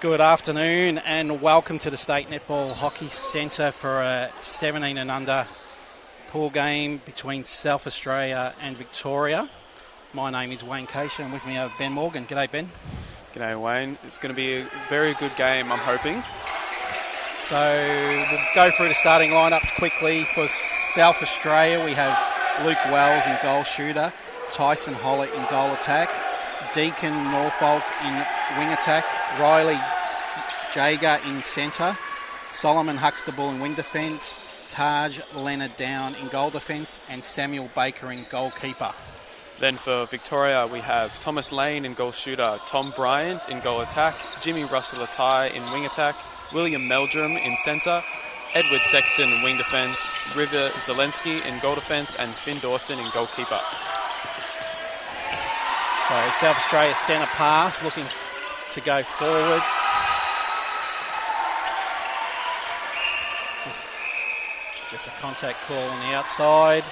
Good afternoon and welcome to the State Netball Hockey Centre for a 17 and under pool game between South Australia and Victoria. My name is Wayne Keisha and with me I have Ben Morgan. G'day Ben. G'day Wayne. It's going to be a very good game, I'm hoping. So we'll go through the starting lineups quickly. For South Australia we have Luke Wells in goal shooter, Tyson Hollett in goal attack, Deacon Norfolk in wing attack, Riley Jager in centre, Solomon Huxtable in wing defence, Taj Leonard Down in goal defence, and Samuel Baker in goalkeeper. Then for Victoria we have Thomas Lane in goal shooter, Tom Bryant in goal attack, Jimmy Russell-Atai in wing attack, William Meldrum in centre, Edward Sexton in wing defence, River Zelensky in goal defence, and Finn Dawson in goalkeeper. So South Australia centre pass looking to go forward. Just a contact call on the outside.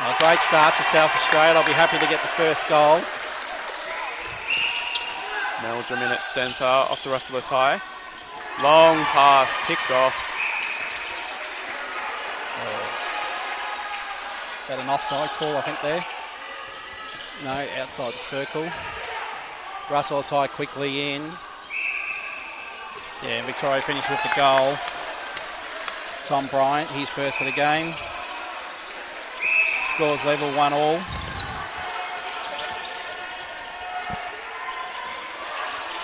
A great start to South Australia. I'll be happy to get the first goal. Meldrum in at centre, off to Russell-Atai. Long pass, picked off. Is that an offside call, I think, there? No, outside the circle. Russell-Atai quickly in. Yeah, Victoria finished with the goal. Tom Bryant, he's first for the game. Scores level 1-1.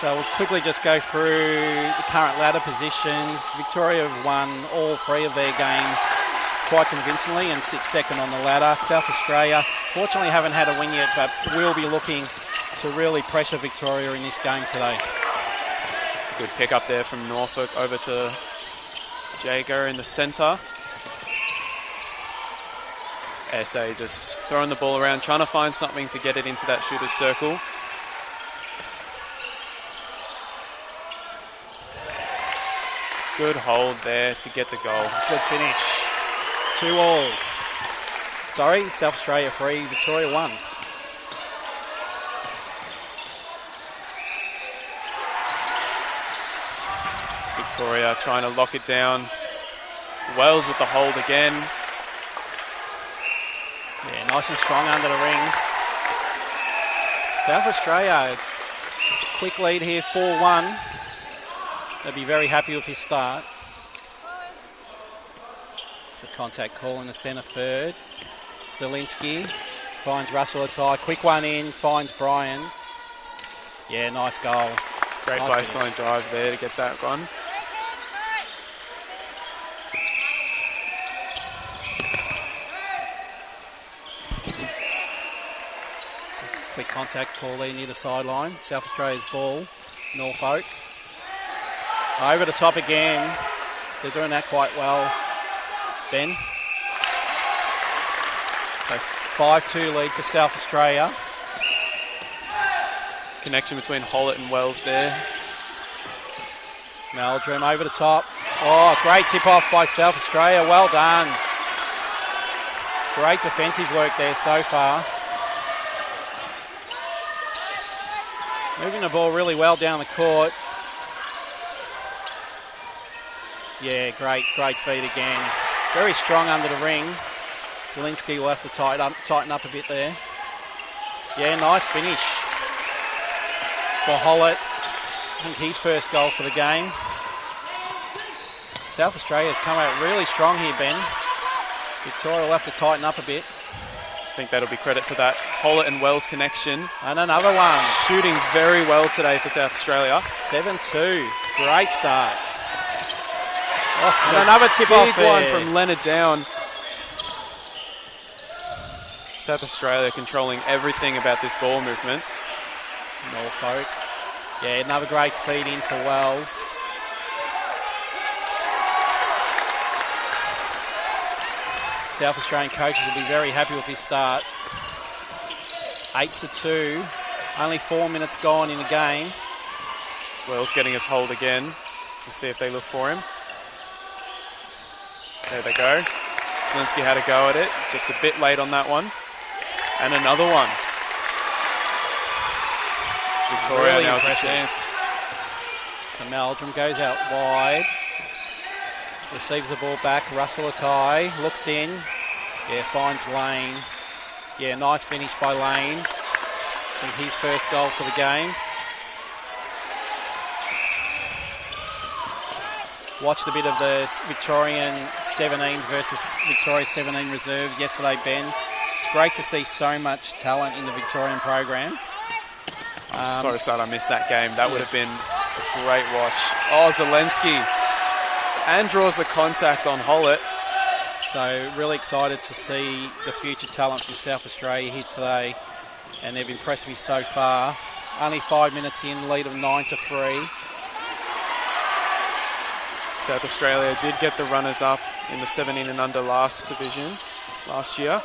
So we'll quickly just go through the current ladder positions. Victoria have won all three of their games quite convincingly and sits second on the ladder. South Australia fortunately haven't had a win yet, but will be looking to really pressure Victoria in this game today. Good pick up there from Norfolk over to Jager in the centre. SA just throwing the ball around, trying to find something to get it into that shooter's circle. Good hold there to get the goal. Good finish. 2-2. Sorry, South Australia 3, Victoria 1. Victoria trying to lock it down. Wells with the hold again. Yeah, nice and strong under the ring. South Australia, quick lead here, 4-1. They'll be very happy with his start. It's a contact call in the centre third. Zelensky finds Russell-Atai. Quick one in, finds Brian. Yeah, nice goal. Great nice baseline drive there to get that run. Quick contact call there near the sideline. South Australia's ball. Norfolk. Over the top again. They're doing that quite well. Ben. So 5-2 lead for South Australia. Connection between Hollett and Wells there. Meldrum over the top. Oh, great tip off by South Australia. Well done. Great defensive work there so far. Moving the ball really well down the court. Yeah, great feed again. Very strong under the ring. Zelensky will have to tighten up a bit there. Yeah, nice finish for Hollett. I think his first goal for the game. South Australia's come out really strong here, Ben. Victoria will have to tighten up a bit. I think that'll be credit to that Hollett and Wells connection. And another one. Shooting very well today for South Australia. 7-2. Great start. Oh, and another tip-off one from Leonard Down. South Australia controlling everything about this ball movement. Norfolk. Yeah, another great feed into Wells. South Australian coaches will be very happy with this start. 8-2. Only 4 minutes gone in the game. Wells getting his hold again. We'll see if they look for him. There they go. Zelensky had a go at it. Just a bit late on that one. And another one. Victoria Really now's a impressive. chance. So Meldrum goes out wide. Receives the ball back. Russell Atai looks in. Yeah, finds Lane. Yeah, nice finish by Lane. I think his first goal for the game. Watched a bit of the Victorian 17 versus Victoria 17 reserves yesterday, Ben. It's great to see so much talent in the Victorian program. I'm so sad I missed that game. That would have been a great watch. Oh, Zelensky. And draws the contact on Hollett. So really excited to see the future talent from South Australia here today. And they've impressed me so far. Only 5 minutes in, lead of 9-3. South Australia did get the runners-up in the 17 and under last division last year.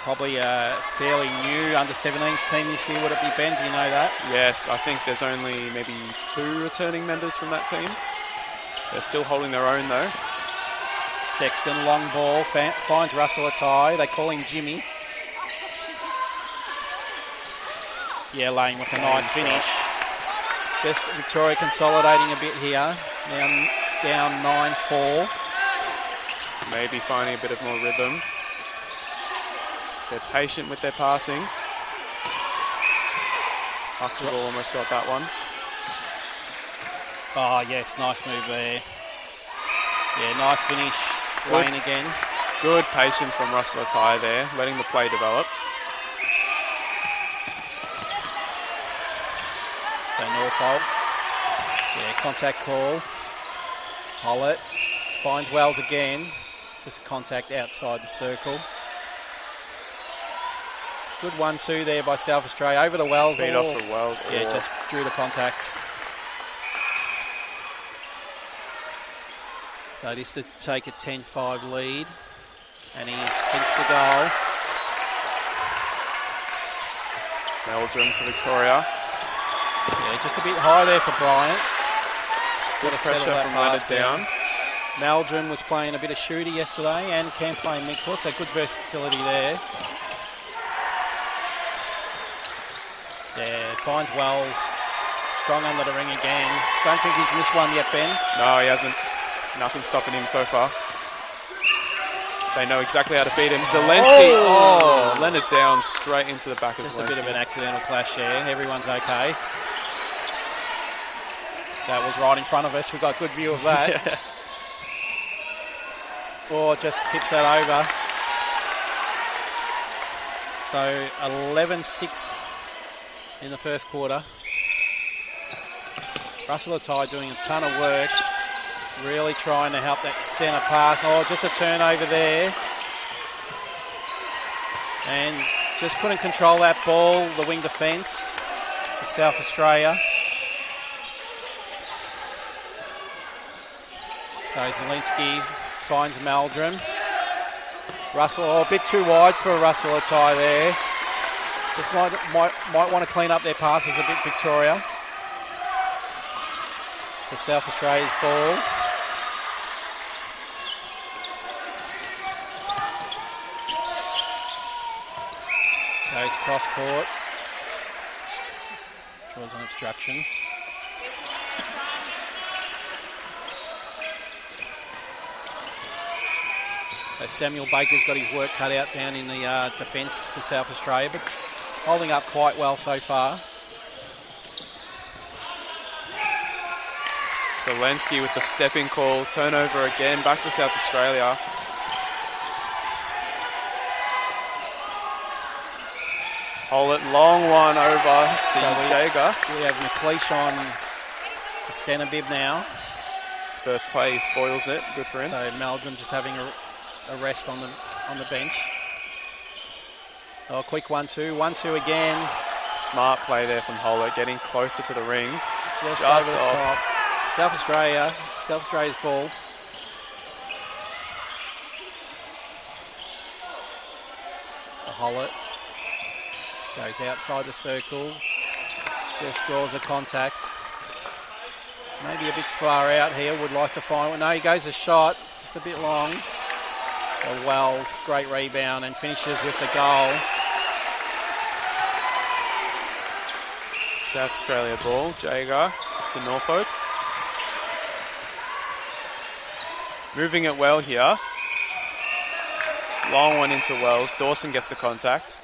Probably a fairly new under-17s team this year, would it be, Ben? Do you know that? Yes, I think there's only maybe 2 returning members from that team. They're still holding their own though. Sexton, long ball, finds Russell Atai. They call him Jimmy. Yeah, Lane with a nice finish. Just Victoria consolidating a bit here. Now down 9-4. Maybe finding a bit of more rhythm. They're patient with their passing. Huxtable almost got that one. Oh, yes, nice move there. Yeah, nice finish. Lane again. Good patience from Russell Atai there, letting the play develop. So Norfolk. Yeah, contact call. Hollett finds Wells again. Just a contact outside the circle. Good 1-2 there by South Australia. Over to Wells. Feed off the Wells. Yeah, just drew the contact. So this to take a 10-5 lead. And he sinks the goal. Meldrum for Victoria. Yeah, just a bit high there for Bryant. Good pressure from Leonard down. Meldrum was playing a bit of shooter yesterday and can play midcourt, so good versatility there. Yeah, finds Wells. Strong under the ring again. Don't think he's missed one yet, Ben. No, he hasn't. Nothing stopping him so far. They know exactly how to feed him. Zelensky. Oh, Leonard down straight into the back of Zelensky. Just a bit of an accidental clash there. Everyone's okay. That was right in front of us. We got a good view of that. Yeah. Or just tips that over. So 11-6 in the first quarter. Russell Atai doing a ton of work. Really trying to help that centre pass. Oh, just a turnover there. And just couldn't control that ball, the wing defence for South Australia. So Zelensky finds Meldrum. Russell, a bit too wide for Russell Atai there. Just might want to clean up their passes a bit, Victoria. So South Australia's ball. Goes cross court. Draws an obstruction. So Samuel Baker's got his work cut out down in the defence for South Australia, but holding up quite well so far. Zelensky with the stepping call. Turnover again. Back to South Australia. Hollett, long one over to Jager. We have McLeish on the centre bib now. His first play, he spoils it. Good for him. So Meldrum just having a rest on the bench. Oh, quick 1-2. 1-2 again. Smart play there from Hollett, getting closer to the ring. Just Just over the off. top. South Australia's ball. So Hollett goes outside the circle. Just draws a contact. Maybe a bit far out here. Would like to find one. No, he goes a shot. Just a bit long. So Wells, great rebound and finishes with the goal. South Australia ball. Jaeger to Norfolk. Moving it well here. Long one into Wells. Dawson gets the contact.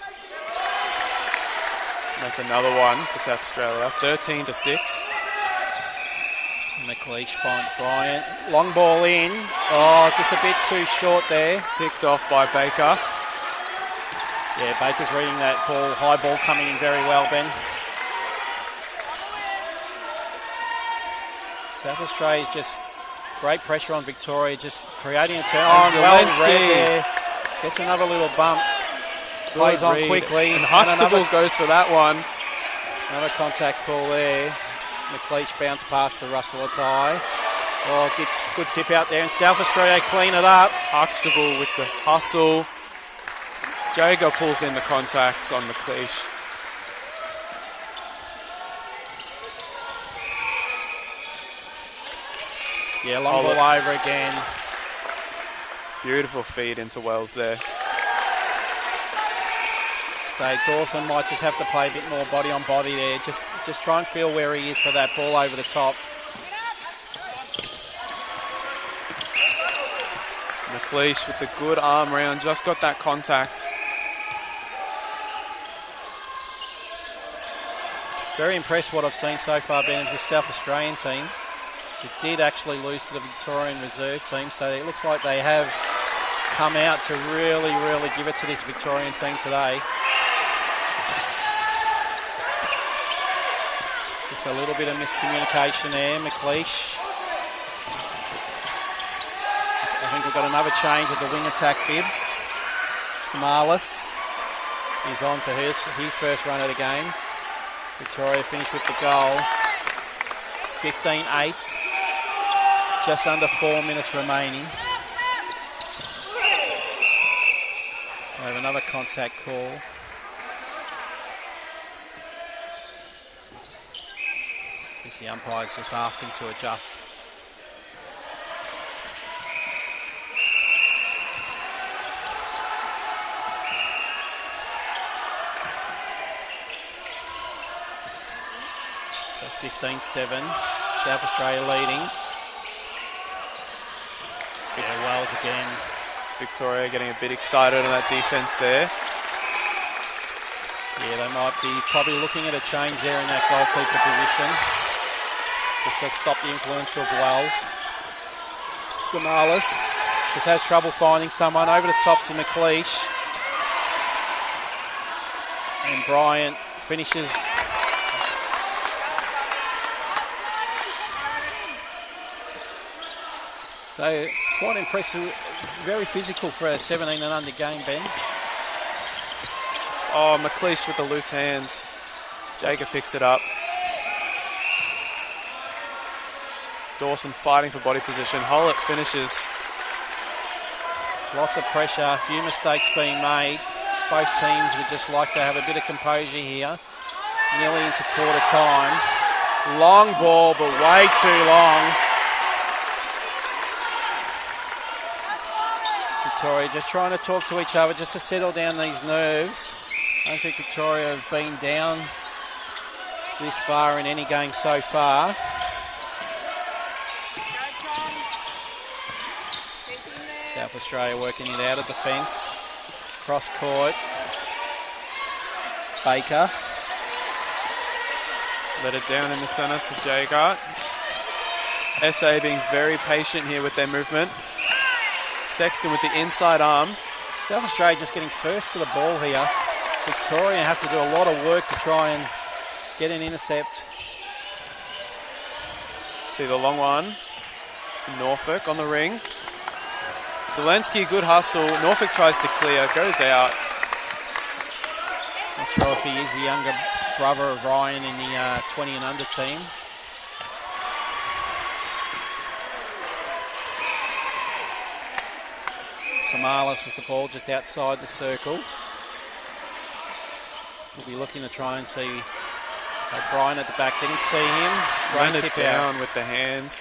And that's another one for South Australia. 13-6. McLeish finds Bryant. Long ball in. Oh, just a bit too short there. Picked off by Baker. Yeah, Baker's reading that ball. High ball coming in very well, Ben. South Australia's just great pressure on Victoria, just creating a turn. Oh, well read there. Gets another little bump. Plays on quickly. And Huxtable goes for that one. Another contact call there. McLeish bounced past the Russell Atai. Oh, gets good tip out there, and South Australia clean it up. Huxtable with the hustle. Jaeger pulls in the contacts on McLeish. Yeah, long ball over again. Beautiful feed into Wells there. So Dawson might just have to play a bit more body on body there. Just try and feel where he is for that ball over the top. McLeish with the good arm round, just got that contact. Very impressed what I've seen so far, Ben, of the South Australian team. It did actually lose to the Victorian reserve team, so it looks like they have come out to really, really give it to this Victorian team today. Just a little bit of miscommunication there, McLeish. I think we've got another change at the wing attack bib. Samalis is on for his first run of the game. Victoria finished with the goal. 15-8. Just under 4 minutes remaining. We have another contact call. I think the umpire's just asked him to adjust. So 15-7. South Australia leading. Yeah, Wells again. Victoria getting a bit excited on that defence there. Yeah, they might be probably looking at a change there in that goalkeeper position. Just to stop the influence of Wells. Samalis just has trouble finding someone. Over the top to McLeish. And Bryant finishes. So quite impressive, very physical for a 17 and under game, Ben. Oh, McLeish with the loose hands. Jaeger picks it up. Dawson fighting for body position. Hollett finishes. Lots of pressure, a few mistakes being made. Both teams would just like to have a bit of composure here. Nearly into quarter time. Long ball, but way too long. Victoria just trying to talk to each other just to settle down these nerves. I don't think Victoria have been down this far in any game so far. South Australia working it out of defence. Cross court. Baker. Let it down in the centre to Jaeger. SA being very patient here with their movement. Sexton with the inside arm. South Australia just getting first to the ball here. Victoria have to do a lot of work to try and get an intercept. See the long one. Norfolk on the ring. Zelensky, good hustle. Norfolk tries to clear, goes out. Not sure if he is the younger brother of Ryan in the 20 and under team. Samalis with the ball just outside the circle. We'll be looking to try and see O'Brien at the back. Didn't see him. Ran it down with the hand.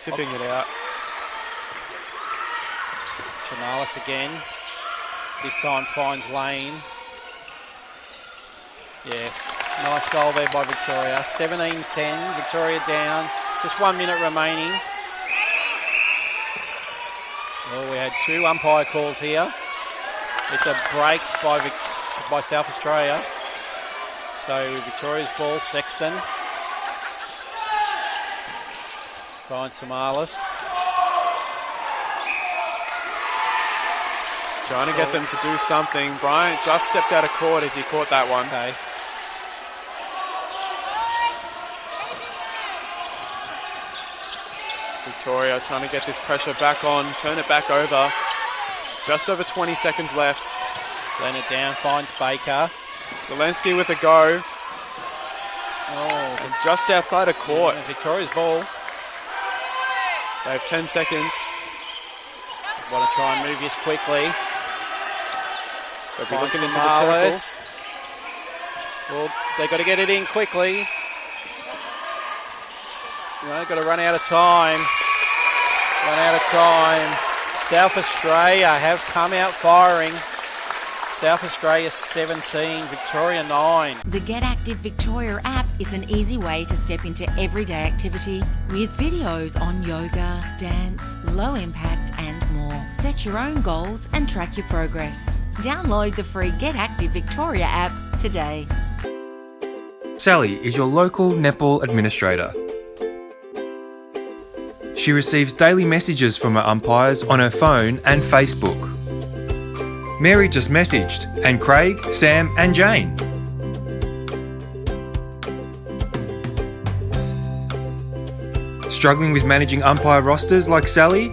Tipping it out. Samalis again. This time finds Lane. Yeah, Nice goal there by Victoria. 17-10, Victoria down. Just 1 minute remaining. Well, we had 2 umpire calls here. It's a break by South Australia. So Victoria's ball, Sexton. Finds Samalis. Trying to get them to do something. Bryant just stepped out of court as he caught that one. Okay. Victoria trying to get this pressure back on, turn it back over. Just over 20 seconds left. Then it down, finds Baker. Zelensky with a go. Oh, And just outside of court. yeah, Victoria's ball. They have 10 seconds. Want to try and move this quickly. They'll be Finds looking into the Samalis. circle. Well, they've got to get it in quickly. No, got to run out of time. South Australia have come out firing. South Australia 17, Victoria 9. The Get Active Victoria app is an easy way to step into everyday activity with videos on yoga, dance, low impact and more. Set your own goals and track your progress. Download the free Get Active Victoria app today. Sally is your local netball administrator. She receives daily messages from her umpires on her phone and Facebook. Mary just messaged, and Craig, Sam and Jane. Struggling with managing umpire rosters like Sally?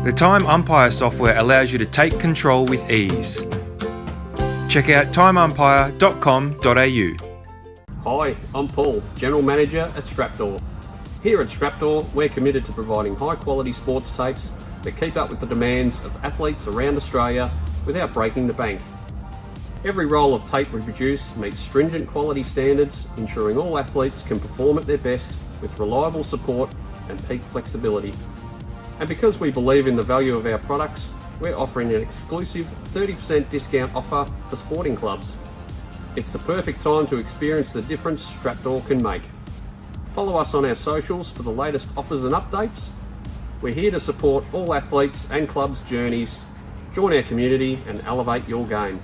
The Time Umpire software allows you to take control with ease. Check out timeumpire.com.au. Hi, I'm Paul, General Manager at Strapdoor. Here at Strapdoor, we're committed to providing high-quality sports tapes that keep up with the demands of athletes around Australia without breaking the bank. Every roll of tape we produce meets stringent quality standards, ensuring all athletes can perform at their best with reliable support and peak flexibility. And because we believe in the value of our products, we're offering an exclusive 30% discount offer for sporting clubs. It's the perfect time to experience the difference Strapdoor can make. Follow us on our socials for the latest offers and updates. We're here to support all athletes and clubs' journeys. Join our community and elevate your game.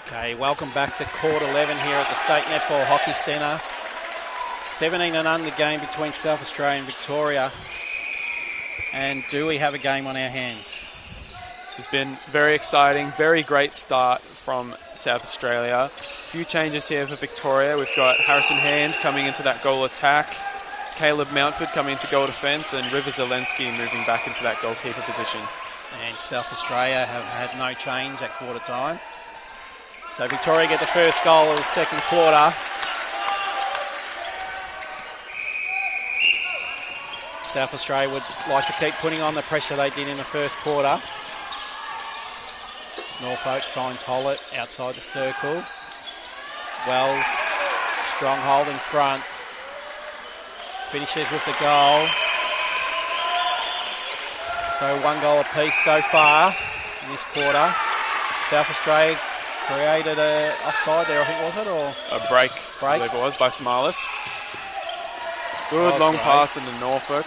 Okay, welcome back to Court 11 here at the State Netball Hockey Centre. 17 and under game between South Australia and Victoria. And do we have a game on our hands? This has been very exciting, very great start from South Australia. A few changes here for Victoria. We've got Harrison Hand coming into that goal attack, Caleb Mountford coming into goal defence, and River Zelensky moving back into that goalkeeper position. And South Australia have had no change at quarter time. So Victoria get the first goal of the second quarter. South Australia would like to keep putting on the pressure they did in the first quarter. Norfolk finds Hollett outside the circle. Wells, strong hold in front. Finishes with the goal. So 1 goal apiece so far in this quarter. South Australia created a offside there, I think, was it? Or A break, I believe it was, by Samalis. Good long pass into Norfolk.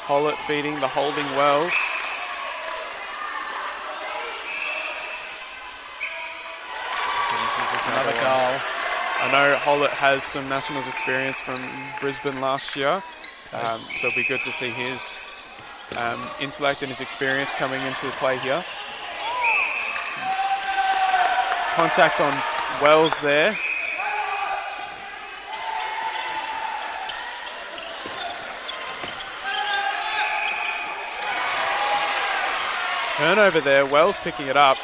Hollett feeding the holding Wells. finishes with another goal. I know Hollett has some Nationals experience from Brisbane last year, so it'll be good to see his intellect and his experience coming into play here. Contact on Wells there. Turnover there, Wells picking it up.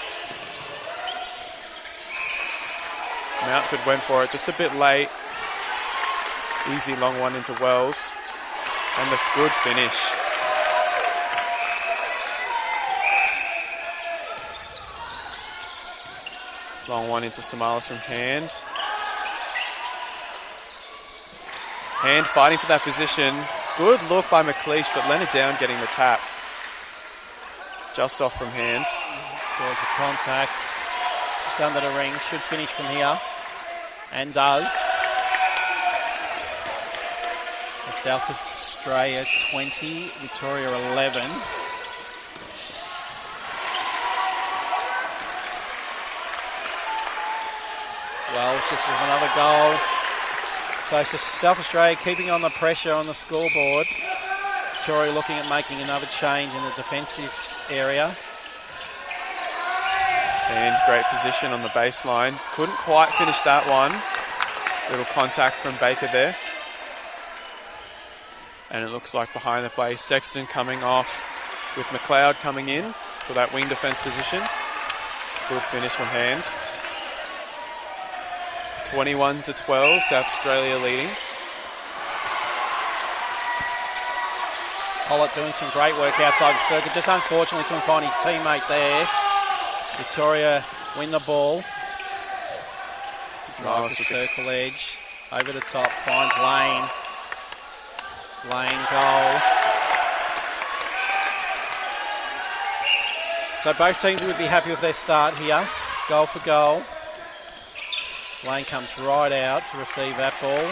Mountford went for it just a bit late. Easy long one into Wells. And a good finish. Long one into Samalas from Hand. Hand fighting for that position. Good look by McLeish, but Leonard Down getting the tap. Just off from Hand. There's a contact. Just under the ring. Should finish from here. And does. So South Australia 20, Victoria 11. Wells just with another goal. So South Australia keeping on the pressure on the scoreboard. Victoria looking at making another change in the defensive area. And great position on the baseline. Couldn't quite finish that one. Little contact from Baker there. And it looks like behind the play, Sexton coming off with McLeod coming in for that wing defence position. Good finish from Hand. 21-12, South Australia leading. Hollett doing some great work outside the circuit. Just unfortunately couldn't find his teammate there. Victoria win the ball. Drive the circle edge. Over the top, finds Lane. Lane goal. So both teams would be happy with their start here. Goal for goal. Lane comes right out to receive that ball.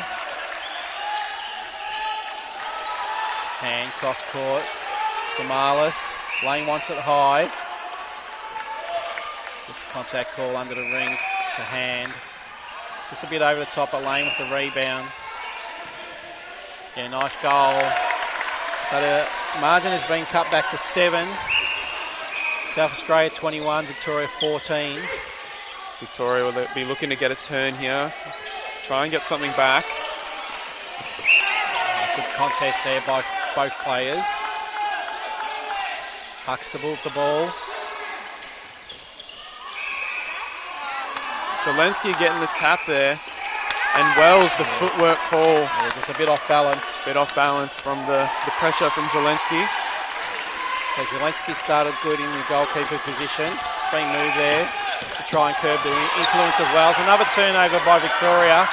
Hand cross court. Samalas. Lane wants it high. Just contact call under the ring to Hand. Just a bit over the top at Lane with the rebound. Yeah, nice goal. So the margin has been cut back to 7. South Australia 21, Victoria 14. Victoria will be looking to get a turn here. Try and get something back. Good contest there by both players. Huxtable with the ball. Zelensky getting the tap there. And Wells, the footwork call. Yeah, just a bit off balance. Bit off balance from the pressure from Zelensky. So Zelensky started good in the goalkeeper position. It's been moved there to try and curb the influence of Wells. Another turnover by Victoria.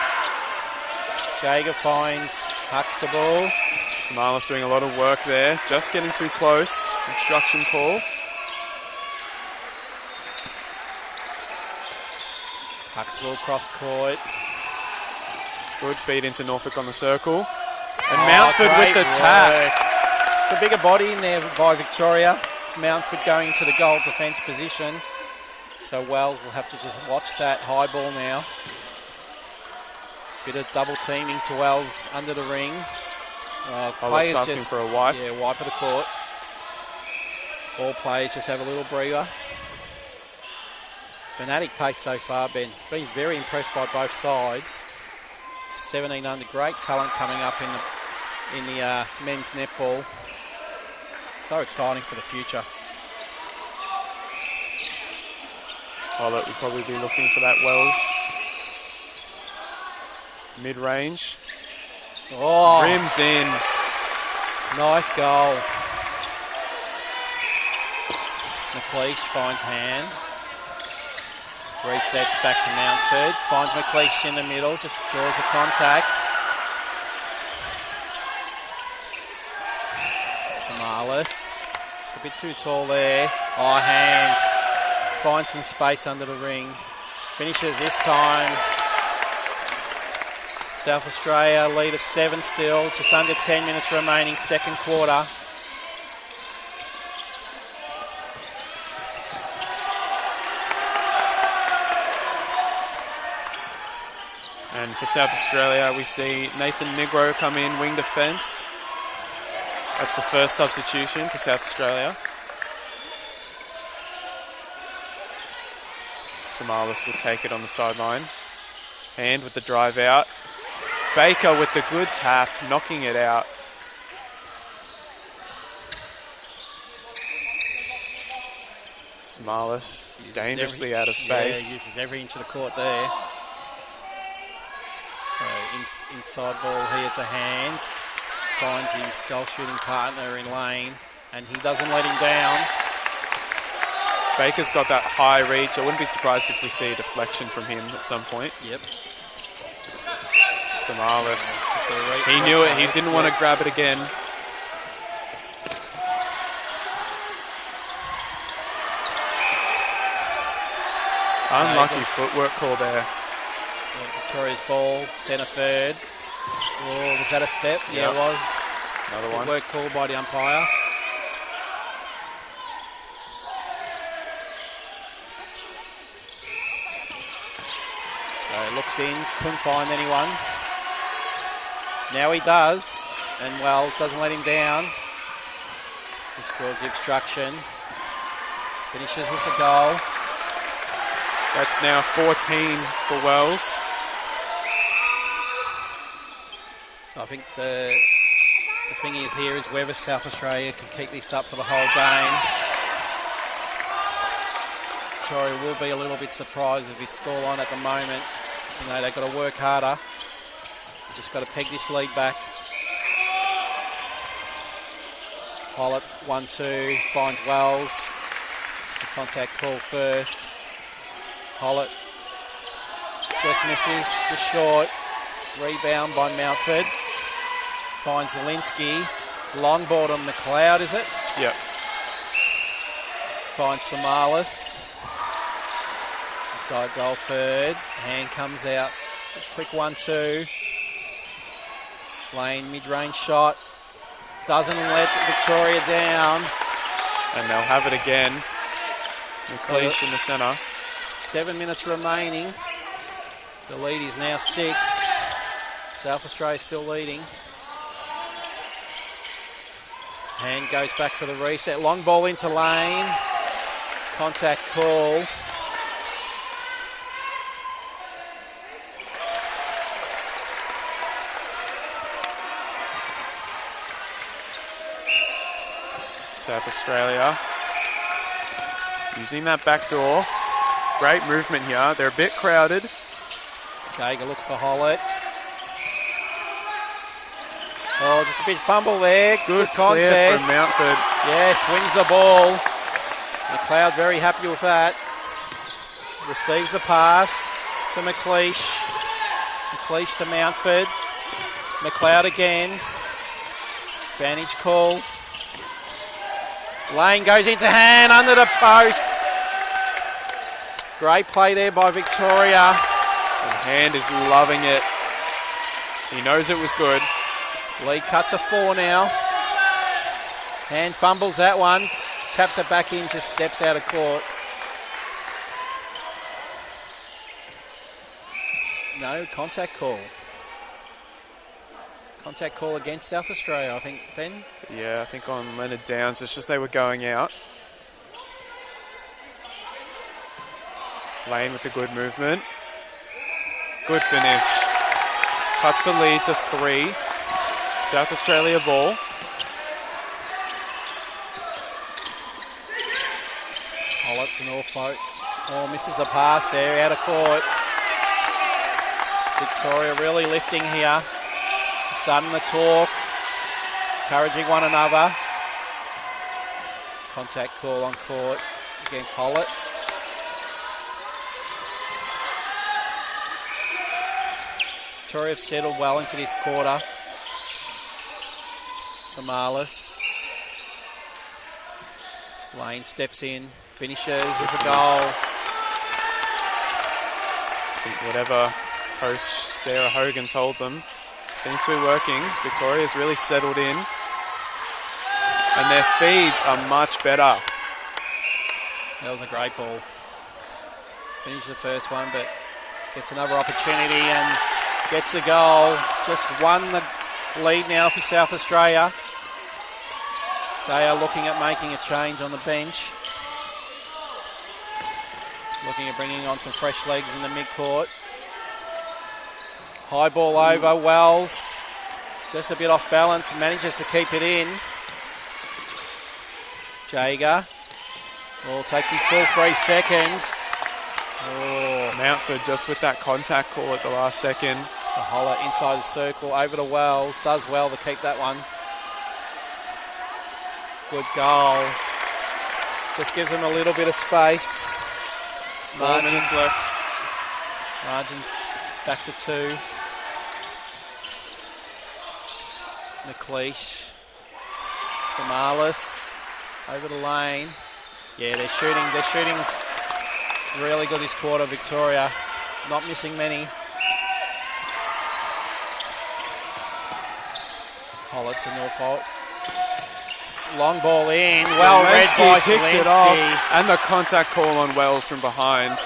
Jager finds Huxtable. Samalas doing a lot of work there. Just getting too close. Obstruction call. Huxtable cross court. Good feed into Norfolk on the circle. And Mountford with the tap. It's a bigger body in there by Victoria. Mountford going into the goal defence position. So Wells will have to just watch that high ball now. Bit of double teaming to Wells under the ring. Players asking for a wipe. Yeah, wipe of the court. All players just have a little breather. Fanatic pace so far, Ben. Been very impressed by both sides. 17 under, great talent coming up in the men's netball. So exciting for the future. Hollett will probably be looking for that Wells. Mid-range. Oh, Rims in. Nice goal. McLeish finds Hand. Resets back to Mountford. Finds McLeish in the middle. Just draws a contact. Samalas. Just a bit too tall there. Oh, Hand. Finds some space under the ring. Finishes this time. South Australia lead of 7 still. Just under 10 minutes remaining, second quarter. And for South Australia, we see Nathan Negro come in, wing defence. That's the first substitution for South Australia. Samalis will take it on the sideline. Hand with the drive out. Baker with the good tap, knocking it out. Samalis dangerously out of space. Yeah, uses every inch of the court there. So inside ball here to Hand. Finds his goal shooting partner in lane, and he doesn't let him down. Baker's got that high reach. I wouldn't be surprised if we see a deflection from him at some point. Yep. Samalis. He knew it. He didn't want to grab it again. Unlucky footwork call there. Victoria's ball, centre third. Oh, was that a step? Yeah, Yep. it was. Another one. Work call by the umpire. So looks in, couldn't find anyone. Now he does, and Wells doesn't let him down. He scores the obstruction. Finishes with the goal. That's now 14 for Wells. So I think the thing is here is whether South Australia can keep this up for the whole game. Victoria will be a little bit surprised with his scoreline at the moment. You know, they've got to work harder. They've just got to peg this lead back. Hollett 1-2, finds Wells. The contact call first. Hollett just misses, just short. Rebound by Mountford. Finds Zielinski. Long ball to McLeod, is it? Yep. Finds Samalis. Inside goal third. Hand comes out. Quick 1-2. Lane mid-range shot. Doesn't let Victoria down. And they'll have it again. McLeish in the centre. 7 minutes remaining. The lead is now 6. South Australia still leading. Hand goes back for the reset. Long ball into lane. Contact call. South Australia using that back door. Great movement here. They're a bit crowded. Gager look for Hollett. Oh, just a bit fumble there. Good Clear contest. from Mountford. Yes, wins the ball. McLeod very happy with that. Receives the pass to McLeish. McLeish to Mountford. McLeod again. Advantage call. Lane goes into Hand under the post. Great play there by Victoria. And Hand is loving it. He knows it was good. Lead cut to 4 now. Hand fumbles that one. Taps it back in, just steps out of court. No contact call. Contact call against South Australia, I think, Ben. Yeah, I think on Leonard Downs. It's just they were going out. Lane with the good movement. Good finish. Cuts the lead to 3. South Australia ball. Hollett to Norfolk. Oh, misses a pass there, out of court. Victoria really lifting here. Starting to talk. Encouraging one another. Contact call on court against Hollett. Victoria have settled well into this quarter. Samalis. Lane steps in, finishes with a goal. I think whatever coach Sarah Hogan told them seems to be working. Victoria's really settled in. And their feeds are much better. That was a great ball. Finished the first one, but gets another opportunity and gets a goal. Just won the lead now for South Australia. They are looking at making a change on the bench. Looking at bringing on some fresh legs in the midcourt. High ball over, Wells. Just a bit off balance, manages to keep it in. Jaeger. Well, takes his full 3 seconds. Oh. Mountford just with that contact call at the last second. So Hollett inside the circle, over to Wells. Does well to keep that one. Good goal. Just gives him a little bit of space. 4 minutes left. Margin back to 2. McLeish. Samalis over the lane. Yeah, they're shooting really good this quarter, Victoria. Not missing many. Hollett to Norfolk. Long ball in. Well read by picked it off. And the contact call on Wells from behind.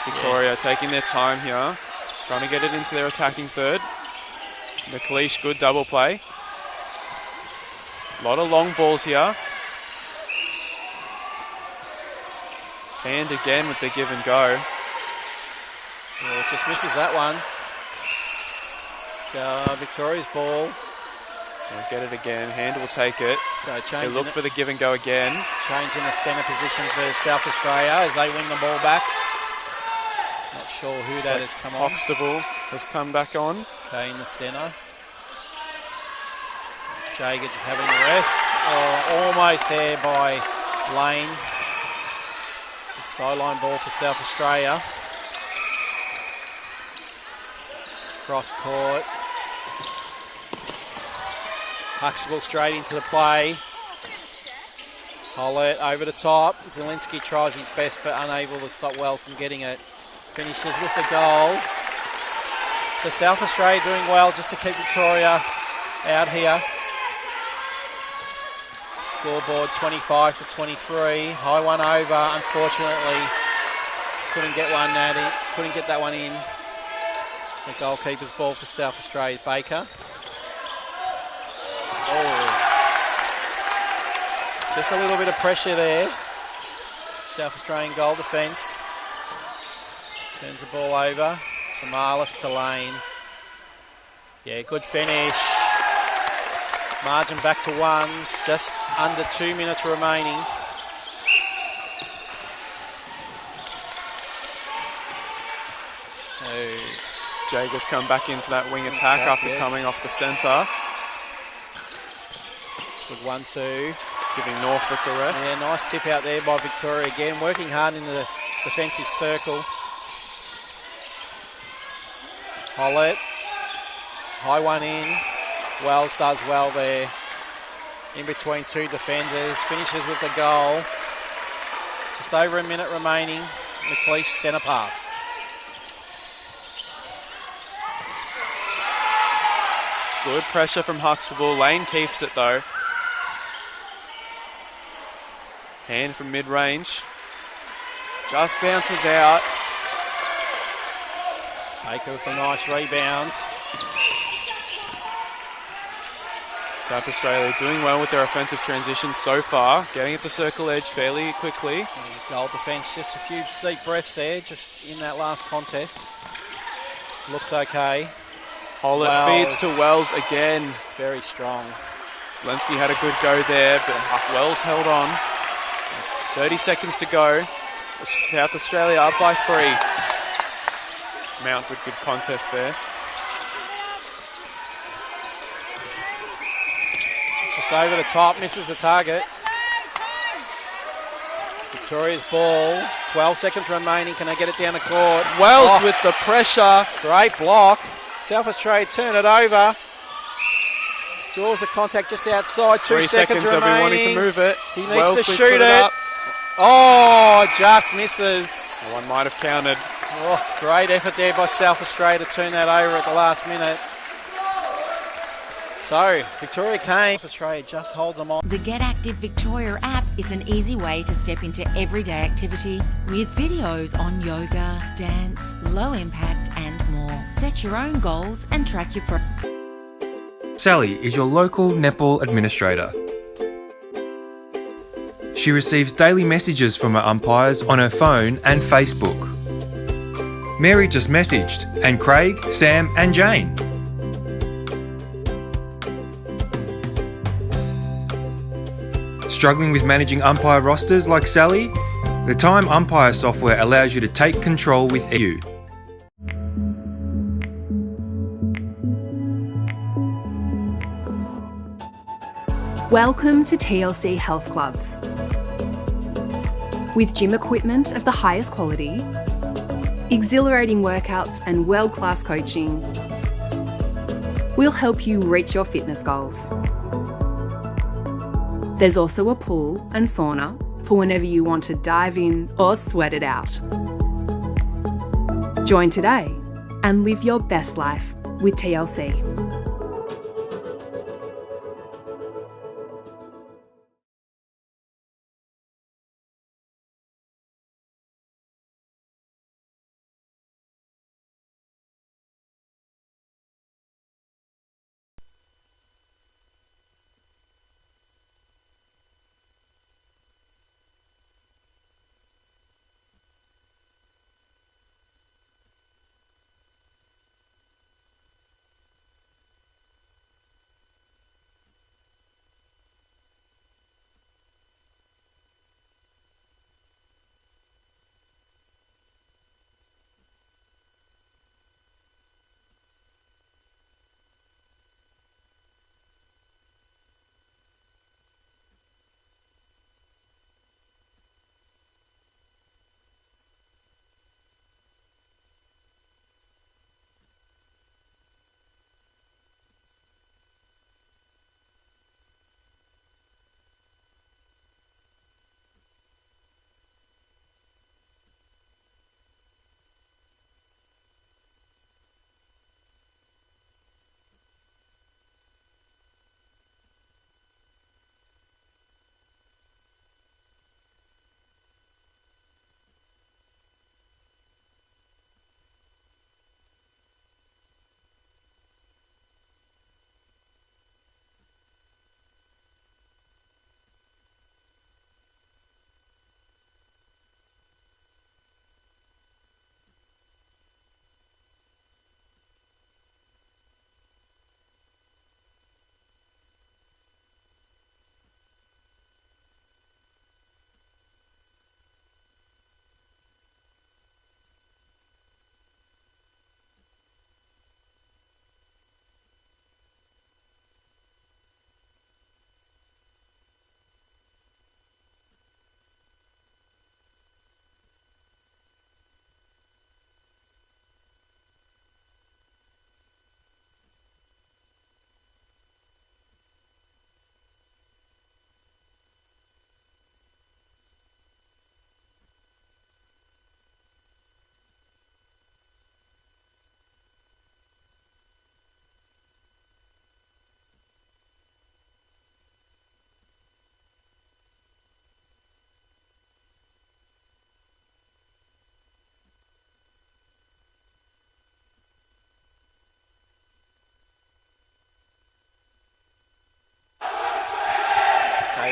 Victoria taking their time here. Trying to get it into their attacking third. McLeish, good double play. A lot of long balls here. And again with the give and go. Oh, just misses that one. Victoria's ball. They'll get it again. Hand will take it. So They look for the give and go again. Change in the centre position for South Australia as they win the ball back. Not sure who that has come on. Huxtable has come back on. Okay, in the centre. Jaeger just having a rest. Oh, almost there by Lane. The sideline ball for South Australia. Cross court. Huxtable straight into the play. Hollett over the top. Zielinski tries his best but unable to stop Wells from getting it. Finishes with the goal. So South Australia doing well just to keep Victoria out here. Scoreboard 25-23. High one over. Unfortunately, couldn't get that one in. So goalkeeper's ball for South Australia. Baker. Oh. Just a little bit of pressure there. South Australian goal defence. Turns the ball over. Samalis to Lane. Yeah, good finish. Margin back to 1. Just under 2 minutes remaining. Jaeger's come back into that wing attack after coming off the centre. Good 1-2. Giving Norfolk a rest. Yeah, nice tip out there by Victoria again. Working hard in the defensive circle. Hollett. High one in. Wells does well there. In between 2 defenders. Finishes with the goal. Just over a minute remaining. McLeish centre pass. Good pressure from Huxtable. Lane keeps it though. Hand from mid-range. Just bounces out. Baker with a nice rebound. South Australia doing well with their offensive transitions so far. Getting it to circle edge fairly quickly. Goal defence, just a few deep breaths there, just in that last contest. Looks okay. Hollett feeds to Wells again. Very strong. Zielinski had a good go there, but Wells held on. 30 seconds to go. South Australia up by 3. Mount with good contest there. Just over the top, misses the target. Victoria's ball, 12 seconds remaining. Can they get it down the court? Wells with the pressure. Great block. South Australia turn it over. Draws the contact just outside. 2 seconds remaining. remaining. They'll be wanting to move it. He needs Wells to shoot it. up. Oh, just misses. That one might have counted. Oh, great effort there by South Australia to turn that over at the last minute. So, Victoria came. South Australia just holds them on. The Get Active Victoria app is an easy way to step into everyday activity with videos on yoga, dance, low impact and more. Set your own goals and track your progress. Sally is your local netball administrator. She receives daily messages from her umpires on her phone and Facebook. Mary just messaged, and Craig, Sam and Jane. Struggling with managing umpire rosters like Sally? The Time Umpire software allows you to take control with you. Welcome to TLC Health Clubs. With gym equipment of the highest quality, exhilarating workouts and world-class coaching, we'll help you reach your fitness goals. There's also a pool and sauna for whenever you want to dive in or sweat it out. Join today and live your best life with TLC.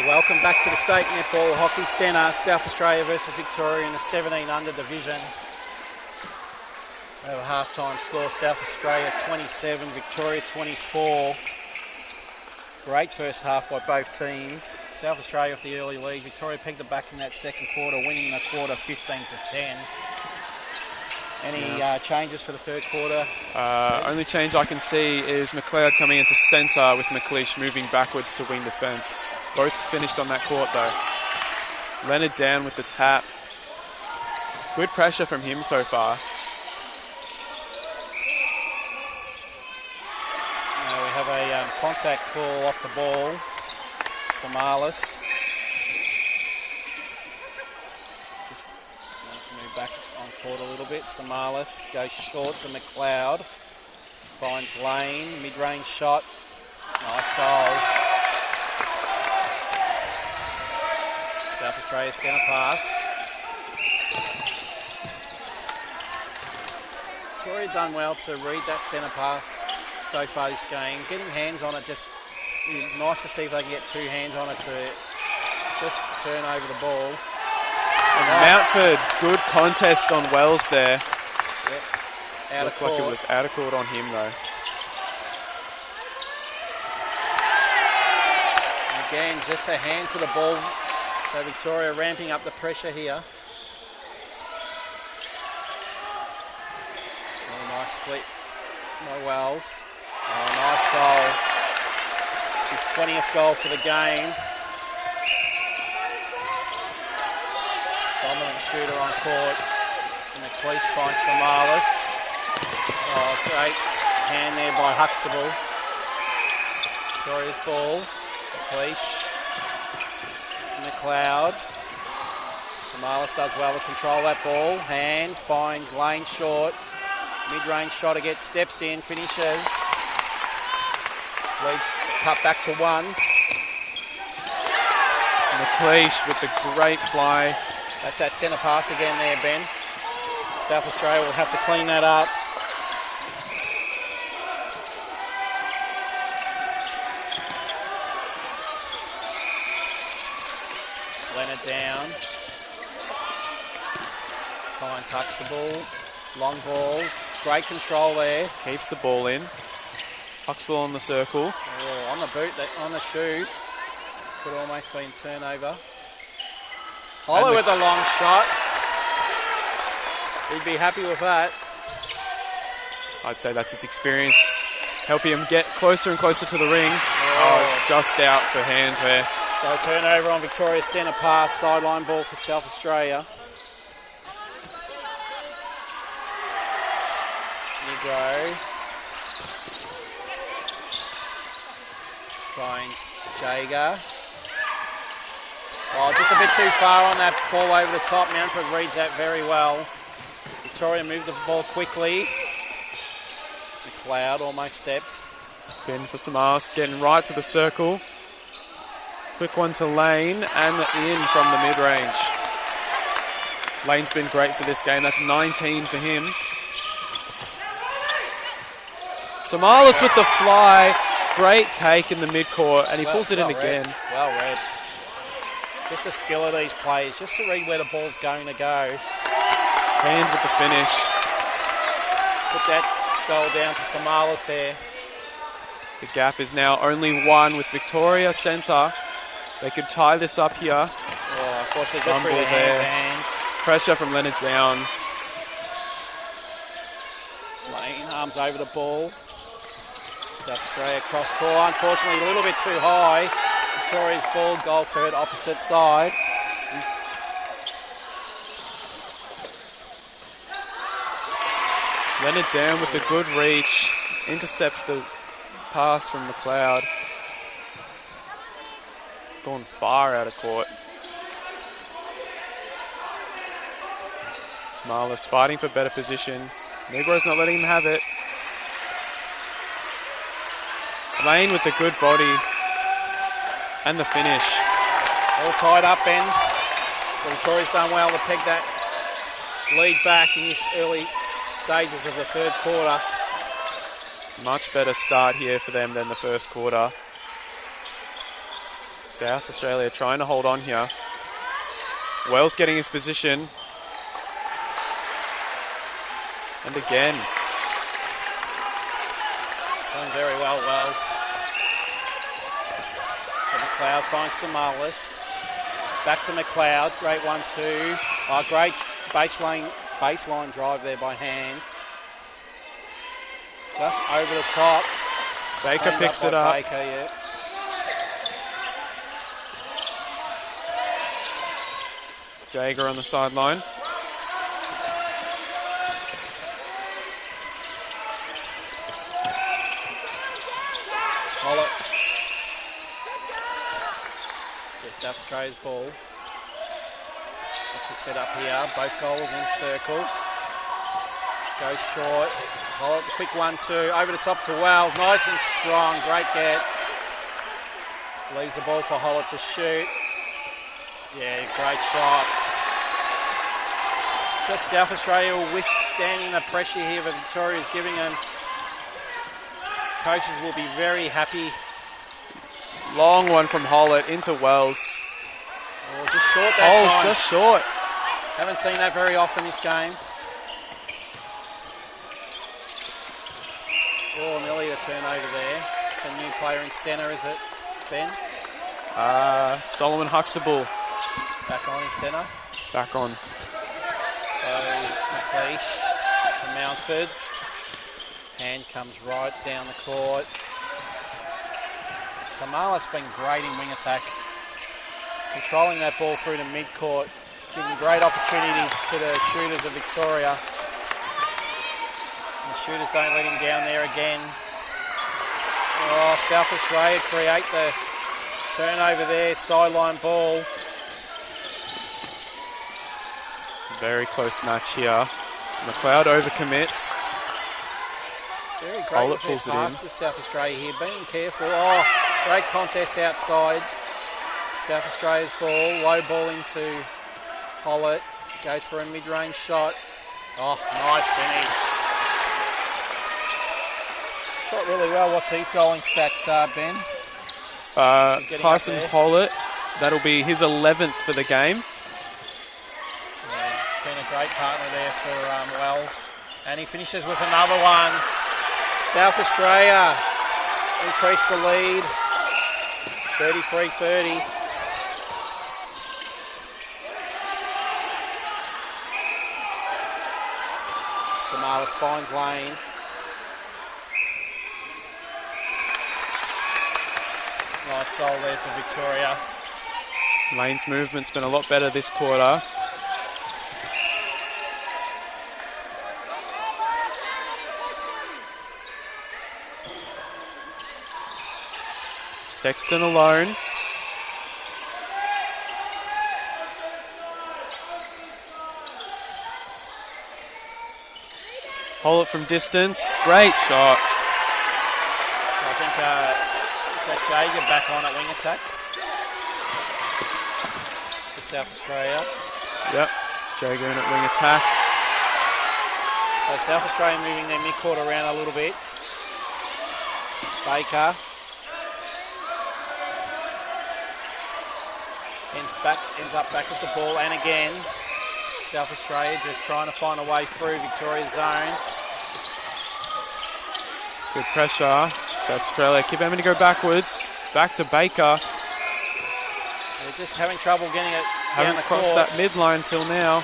Welcome back to the State Netball Hockey Centre, South Australia versus Victoria in the 17 under division. We have a half-time score, South Australia 27, Victoria 24. Great first half by both teams. South Australia off the early lead. Victoria pegged it back in that second quarter, winning the quarter 15-10. Any changes for the third quarter? Only change I can see is McLeod coming into centre with McLeish moving backwards to wing defence. Both finished on that court though. Leonard down with the tap. Good pressure from him so far. Now we have a contact call off the ball. Samalis. Just need to move back on court a little bit. Samalis goes short to McLeod. Finds Lane, mid-range shot. Nice goal. South Australia centre pass. Victoria done well to read that centre pass. so far this game. Getting hands on it, just nice to see if they can get 2 hands on it to just turn over the ball. And Mountford, good contest on Wells there. Yep. Out Looked of court. like it was out of court on him though. And again, just a hand to the ball. So Victoria ramping up the pressure here. Oh, nice split by Wells. Oh, nice goal. His 20th goal for the game. Dominant shooter on court. So McLeish finds Samalis. Oh, great hand there by Huxtable. Victoria's ball. McLeish. McLeod. Samalis does well to control that ball. Hand finds Lane short. Mid-range shot again, steps in, finishes. Leads cut back to 1. McLeish with the great fly. That's that centre pass again there, Ben. South Australia will have to clean that up. Leonard down. Finds Huxtable. Long ball. Great control there. Keeps the ball in. Huxtable on the circle. Oh, on the boot, on the shoot. Could almost been turnover. Hollow with a long shot. He'd be happy with that. I'd say that's its experience. Helping him get closer and closer to the ring. Oh, just out for hand there. So turnover on Victoria's centre pass. Sideline ball for South Australia. Negro. Finds Jager. Oh, just a bit too far on that ball over the top. Mountford reads that very well. Victoria moved the ball quickly. McLeod almost steps. Spin for Samalis, getting right to the circle. Quick one to Lane and in from the mid-range. Lane's been great for this game. That's 19 for him. Samalis with the fly. Great take in the mid-court, and he pulls it in again. Well read. Just the skill of these players, just to read where the ball's going to go. Hand with the finish. Put that goal down to Samalis there. The gap is now only 1 with Victoria centre. They could tie this up here. Oh, unfortunately, just through Fumble the there. hand. Pressure from Leonard down. Lane arms over the ball. South Australia cross court. Unfortunately, a little bit too high. Victoria's ball, Goldford opposite side. Leonard down with the good reach. Intercepts the pass from McLeod. Gone far out of court. Samalis fighting for better position. Negro's not letting him have it. Lane with the good body. And the finish. All tied up, Ben. But Victoria's done well to peg that lead back in this early stages of the third quarter. Much better start here for them than the first quarter. South Australia trying to hold on here. Wells getting his position. And again. Done very well, Wells. So McLeod finds Samalis. Back to McLeod. Great 1-2. Oh, great baseline drive there by hand. Just over the top. Baker Cleaned picks by it up. Baker, yeah. Jager on the sideline. Hollett. Yeah, South Australia's ball. That's the setup here. Both goals in circle. Goes short. Hollett, the quick 1-2. Over the top to Wells. Nice and strong. Great get. Leaves the ball for Hollett to shoot. Yeah, great shot. Just South Australia withstanding the pressure here that Victoria's giving them. Coaches will be very happy. Long one from Hollett into Wells. Oh, just short that Hole's time. just short. Haven't seen that very often this game. Oh, nearly a turnover there. It's a new player in centre, is it, Ben? Solomon Huxtable Back on in centre. back on. So McLeish to Mountford. Hand comes right down the court. Samala's been great in wing attack. Controlling that ball through to mid-court. Giving great opportunity to the shooters of Victoria. And the shooters don't let him down there again. Oh, South Australia create the turnover there. Sideline ball. Very close match here. McLeod overcommits. Very great Hollett with their pulls it pass in. to South Australia here. Being careful. Oh, great contest outside. South Australia's ball. Low ball into Hollett. Goes for a mid-range shot. Oh, nice finish. Shot really well. What's his goaling stats, Ben? Getting Tyson up there. Hollett, that'll be his 11th for the game. Yeah, it's been a great partner there for Wells. And he finishes with another one. South Australia increase the lead. 33-30. Samaras finds lane. Nice goal there for Victoria. Lane's movement's been a lot better this quarter. Sexton alone. Hollett from distance. Great shot. I think it's that Jager back on at wing attack for South Australia. Yep. Jager in at wing attack. So South Australia moving their mid-court around a little bit. Baker. Ends up back with the ball, and again, South Australia just trying to find a way through Victoria's zone. Good pressure. South Australia keep having to go backwards. Back to Baker. They're just having trouble getting it down Haven't the crossed court. that mid-line till now.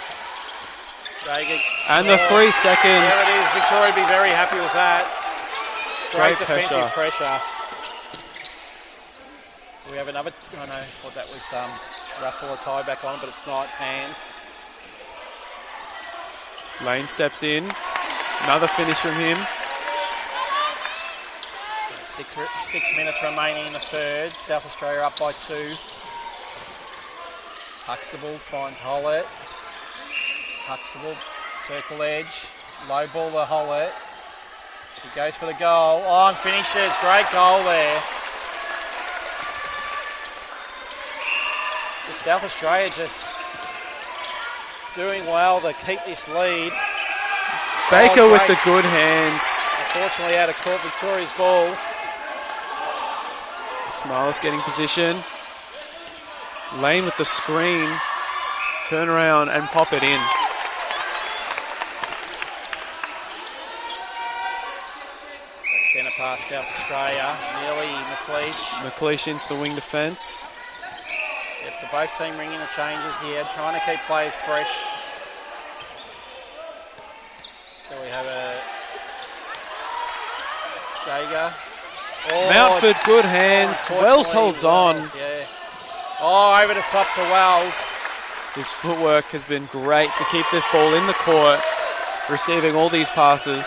Jager. And the 3 seconds. There it is. Victoria would be very happy with that. Great Great defensive pressure. We have another. Oh no, I thought that was Russell or tie back on, but it's not. It's hand. Lane steps in. Another finish from him. 6 minutes remaining in the third. South Australia up by 2. Huxtable finds Hollett. Huxtable, circle edge. Low ball to Hollett. He goes for the goal. Oh, and finishes. Great goal there. South Australia just doing well to keep this lead. Baker with great. the good hands. Unfortunately out of court, Victoria's ball. Smiles getting position. Lane with the screen. Turn around and pop it in. Centre pass South Australia. Nearly McLeish. McLeish into the wing defence. Yep, so both teams ringing the changes here, trying to keep players fresh. So we have a Jager. Oh, Mountford, good hands. Wells holds on. Yeah. Oh, over the top to Wells. His footwork has been great to keep this ball in the court, receiving all these passes.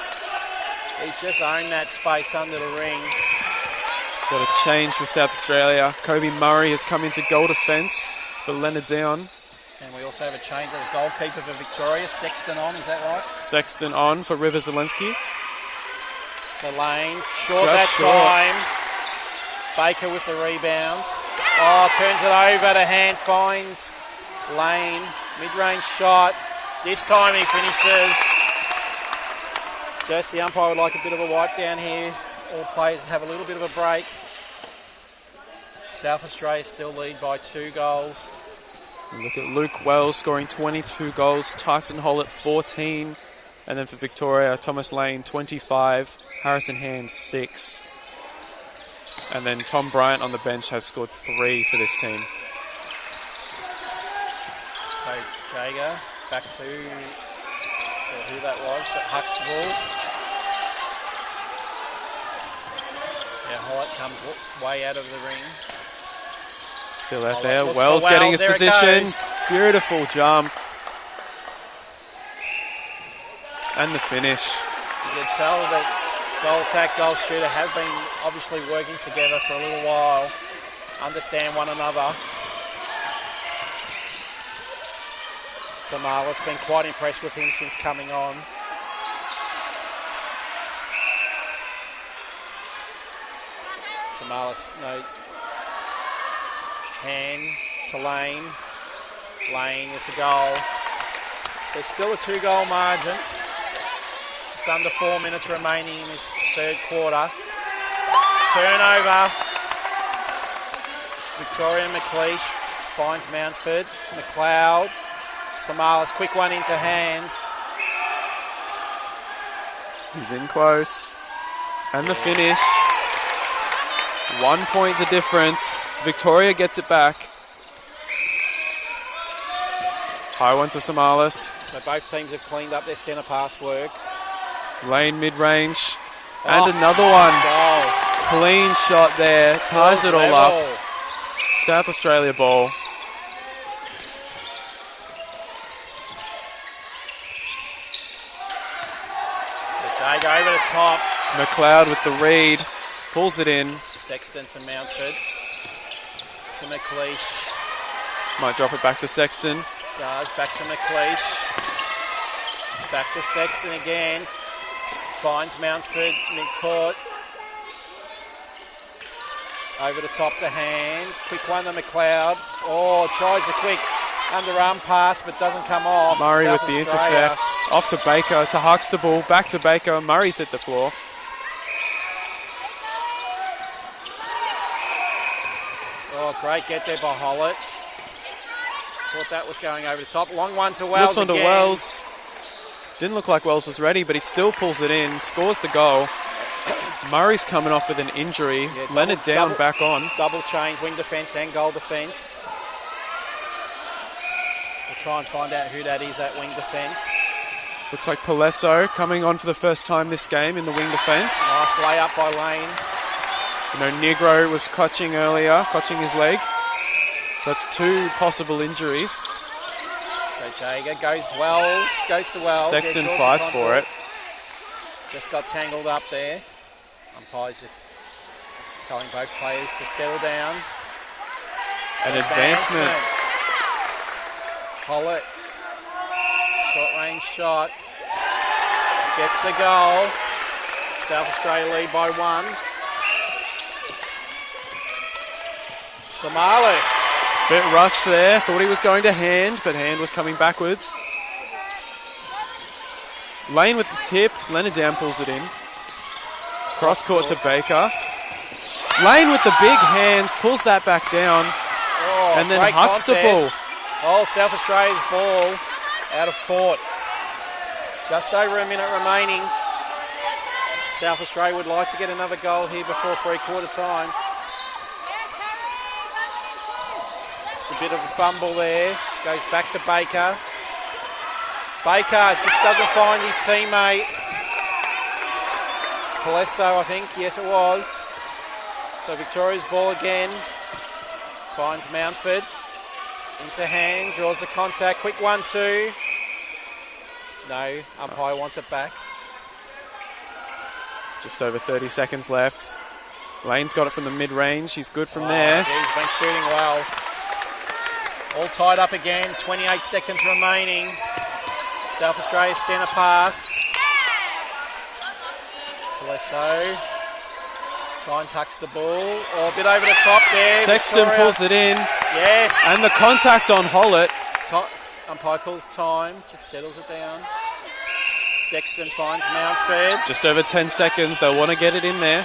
He's just owned that space under the ring. Got a change for South Australia. Kobe Murray has come into goal defence for Leonard Down. And we also have a change of the goalkeeper for Victoria. Sexton on, is that right? Sexton on for River Zelensky. So Lane, short Just that short. time. Baker with the rebound. Oh, turns it over to hand, finds Lane. Mid-range shot. This time he finishes. Just the umpire would like a bit of a wipe down here. all players have a little bit of a break. South Australia still lead by 2 goals. Look at Luke Wells scoring 22 goals, Tyson Hollett 14, and then for Victoria, Thomas Lane 25, Harrison Hand 6. And then Tom Bryant on the bench has scored 3 for this team. So Jager back to who that was, that Huxtable. Yeah, Hollett comes way out of the ring. Still out Hollett there, looks Wells for getting Wells. his There it position. goes. Beautiful jump. And the finish. You can tell that goal attack, goal shooter have been obviously working together for a little while, understand one another. Samala's been quite impressed with him since coming on. Samalas, no, hand to Lane. Lane with the goal. There's still a 2-goal margin. Just under 4 minutes remaining in this third quarter. Turnover. Victoria McLeish finds Mountford. McLeod. Samalas, quick one into Hand. He's in close. And the finish. 1 point the difference. Victoria gets it back. High one to Samalas. So both teams have cleaned up their centre pass work. Lane mid-range. And another one. Goal. Clean shot there. Ties it all Level. up. South Australia ball. Jago over the top. McLeod with the read. Pulls it in. Sexton to Mountford. To McLeish. Might drop it back to Sexton. Does. Back to McLeish. Back to Sexton again. Finds Mountford. Midcourt. Over the top to Hand. Quick one to McLeod. Oh, tries a quick underarm pass but doesn't come off. Murray South with the Australia. intercept. Off to Baker, to Huxtable, back to Baker. Murray's hit the floor. Oh, great get there by Hollett. Thought that was going over the top. Long one to Wells. Looks onto again. Wells. Didn't look like Wells was ready, but he still pulls it in, scores the goal. Murray's coming off with an injury. Yeah, Leonard down, back on. Double change, wing defence and goal defence. We'll try and find out who that is at wing defence. Looks like Palesso coming on for the first time this game in the wing defence. Nice layup by Lane. You know, Negro was clutching earlier, clutching his leg. So that's 2 possible injuries. So Jager goes to Wells. Sexton Yeah, fights for it. Just got tangled up there. Umpire's just telling both players to settle down. An advancement. Hollett. Short range shot. Gets the goal. South Australia lead by 1. Samalas. Bit rushed there. Thought he was going to Hand, but Hand was coming backwards. Lane with the tip. Leonard down pulls it in. Cross court to Baker. Lane with the big hands pulls that back down. Oh, and then great Huxtable. contest. Oh, South Australia's ball out of court. Just over a minute remaining. South Australia would like to get another goal here before 3/4 time. It's a bit of a fumble there. Goes back to Baker. Baker just doesn't find his teammate. It's Palesso, I think. Yes, it was. So Victoria's ball again. Finds Mountford. Into Hand. Draws the contact. Quick 1-2. No, umpire wants it back. Just over 30 seconds left. Lane's got it from the mid-range. He's good from there. He's been shooting well. All tied up again. 28 seconds remaining. South Australia centre pass. Palesso finds Huxtable. Oh, a bit over the top there. Sexton Victoria. pulls it in. Yes. And the contact on Hollett. Umpire calls time. Just settles it down. Sexton finds Mountford. Just over 10 seconds. They'll want to get it in there.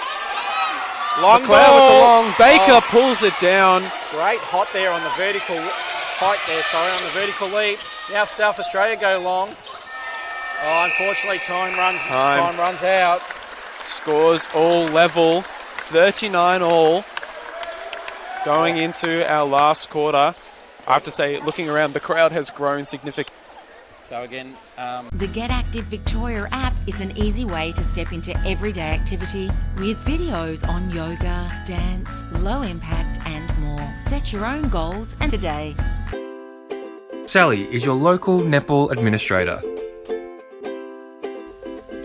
Long McLeod ball. with the long. Baker Oh. pulls it down. Great hot there on the vertical height there, on the vertical lead. Now South Australia go long. Oh, unfortunately, time runs out. Scores all level. 39 all. Going into our last quarter. I have to say, looking around, the crowd has grown significantly. So again, The Get Active Victoria app is an easy way to step into everyday activity with videos on yoga, dance, low impact and more. Set your own goals and today. Sally is your local netball administrator.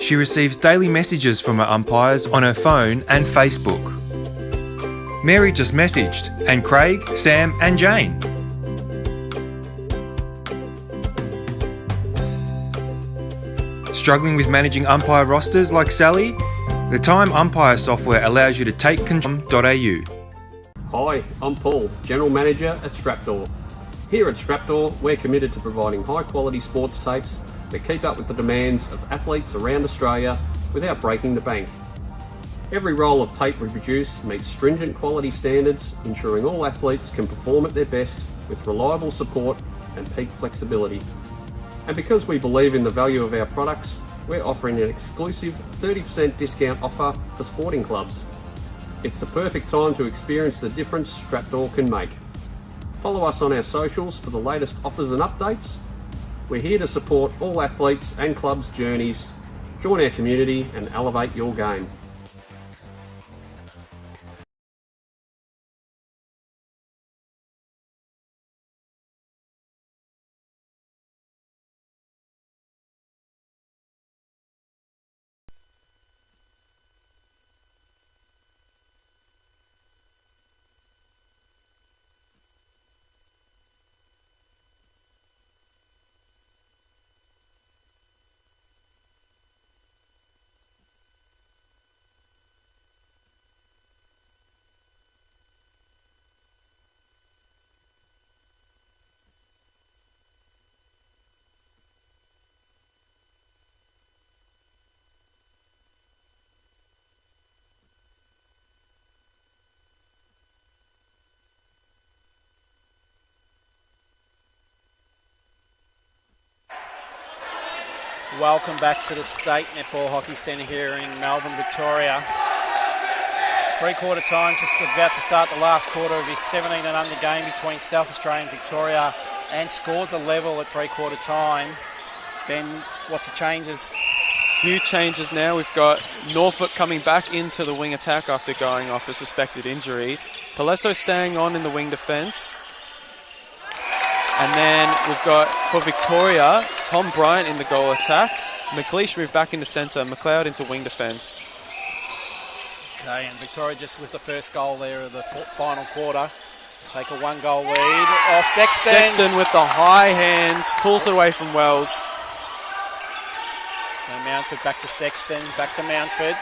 She receives daily messages from her umpires on her phone and Facebook. Mary just messaged, and Craig, Sam and Jane. Struggling with managing umpire rosters like Sally? The Time Umpire software allows you to take control.au. Hi, I'm Paul, General Manager at Strapdoor. Here at Strapdoor, we're committed to providing high quality sports tapes that keep up with the demands of athletes around Australia without breaking the bank. Every roll of tape we produce meets stringent quality standards, ensuring all athletes can perform at their best with reliable support and peak flexibility. And because we believe in the value of our products, we're offering an exclusive 30% discount offer for sporting clubs. It's the perfect time to experience the difference Strapdoor can make. Follow us on our socials for the latest offers and updates. We're here to support all athletes and clubs' journeys. Join our community and elevate your game. welcome back to the State Netball Hockey Centre here in Melbourne, Victoria. Three-quarter time, just about to start the last quarter of this 17 and under game between South Australia and Victoria, and scores are level at three-quarter time. Ben, what's the changes? Few changes now. We've got Norfolk coming back into the wing attack after going off a suspected injury. Palesso staying on in the wing defence. And then we've got, for Victoria, Tom Bryant in the goal attack. McLeish moved back into centre. McLeod into wing defence. Okay, and Victoria just with the first goal there of the final quarter. Take a one-goal lead. Oh, Sexton. Sexton with the high hands. Pulls it away from Wells. So Mountford back to Sexton. Back to Mountford.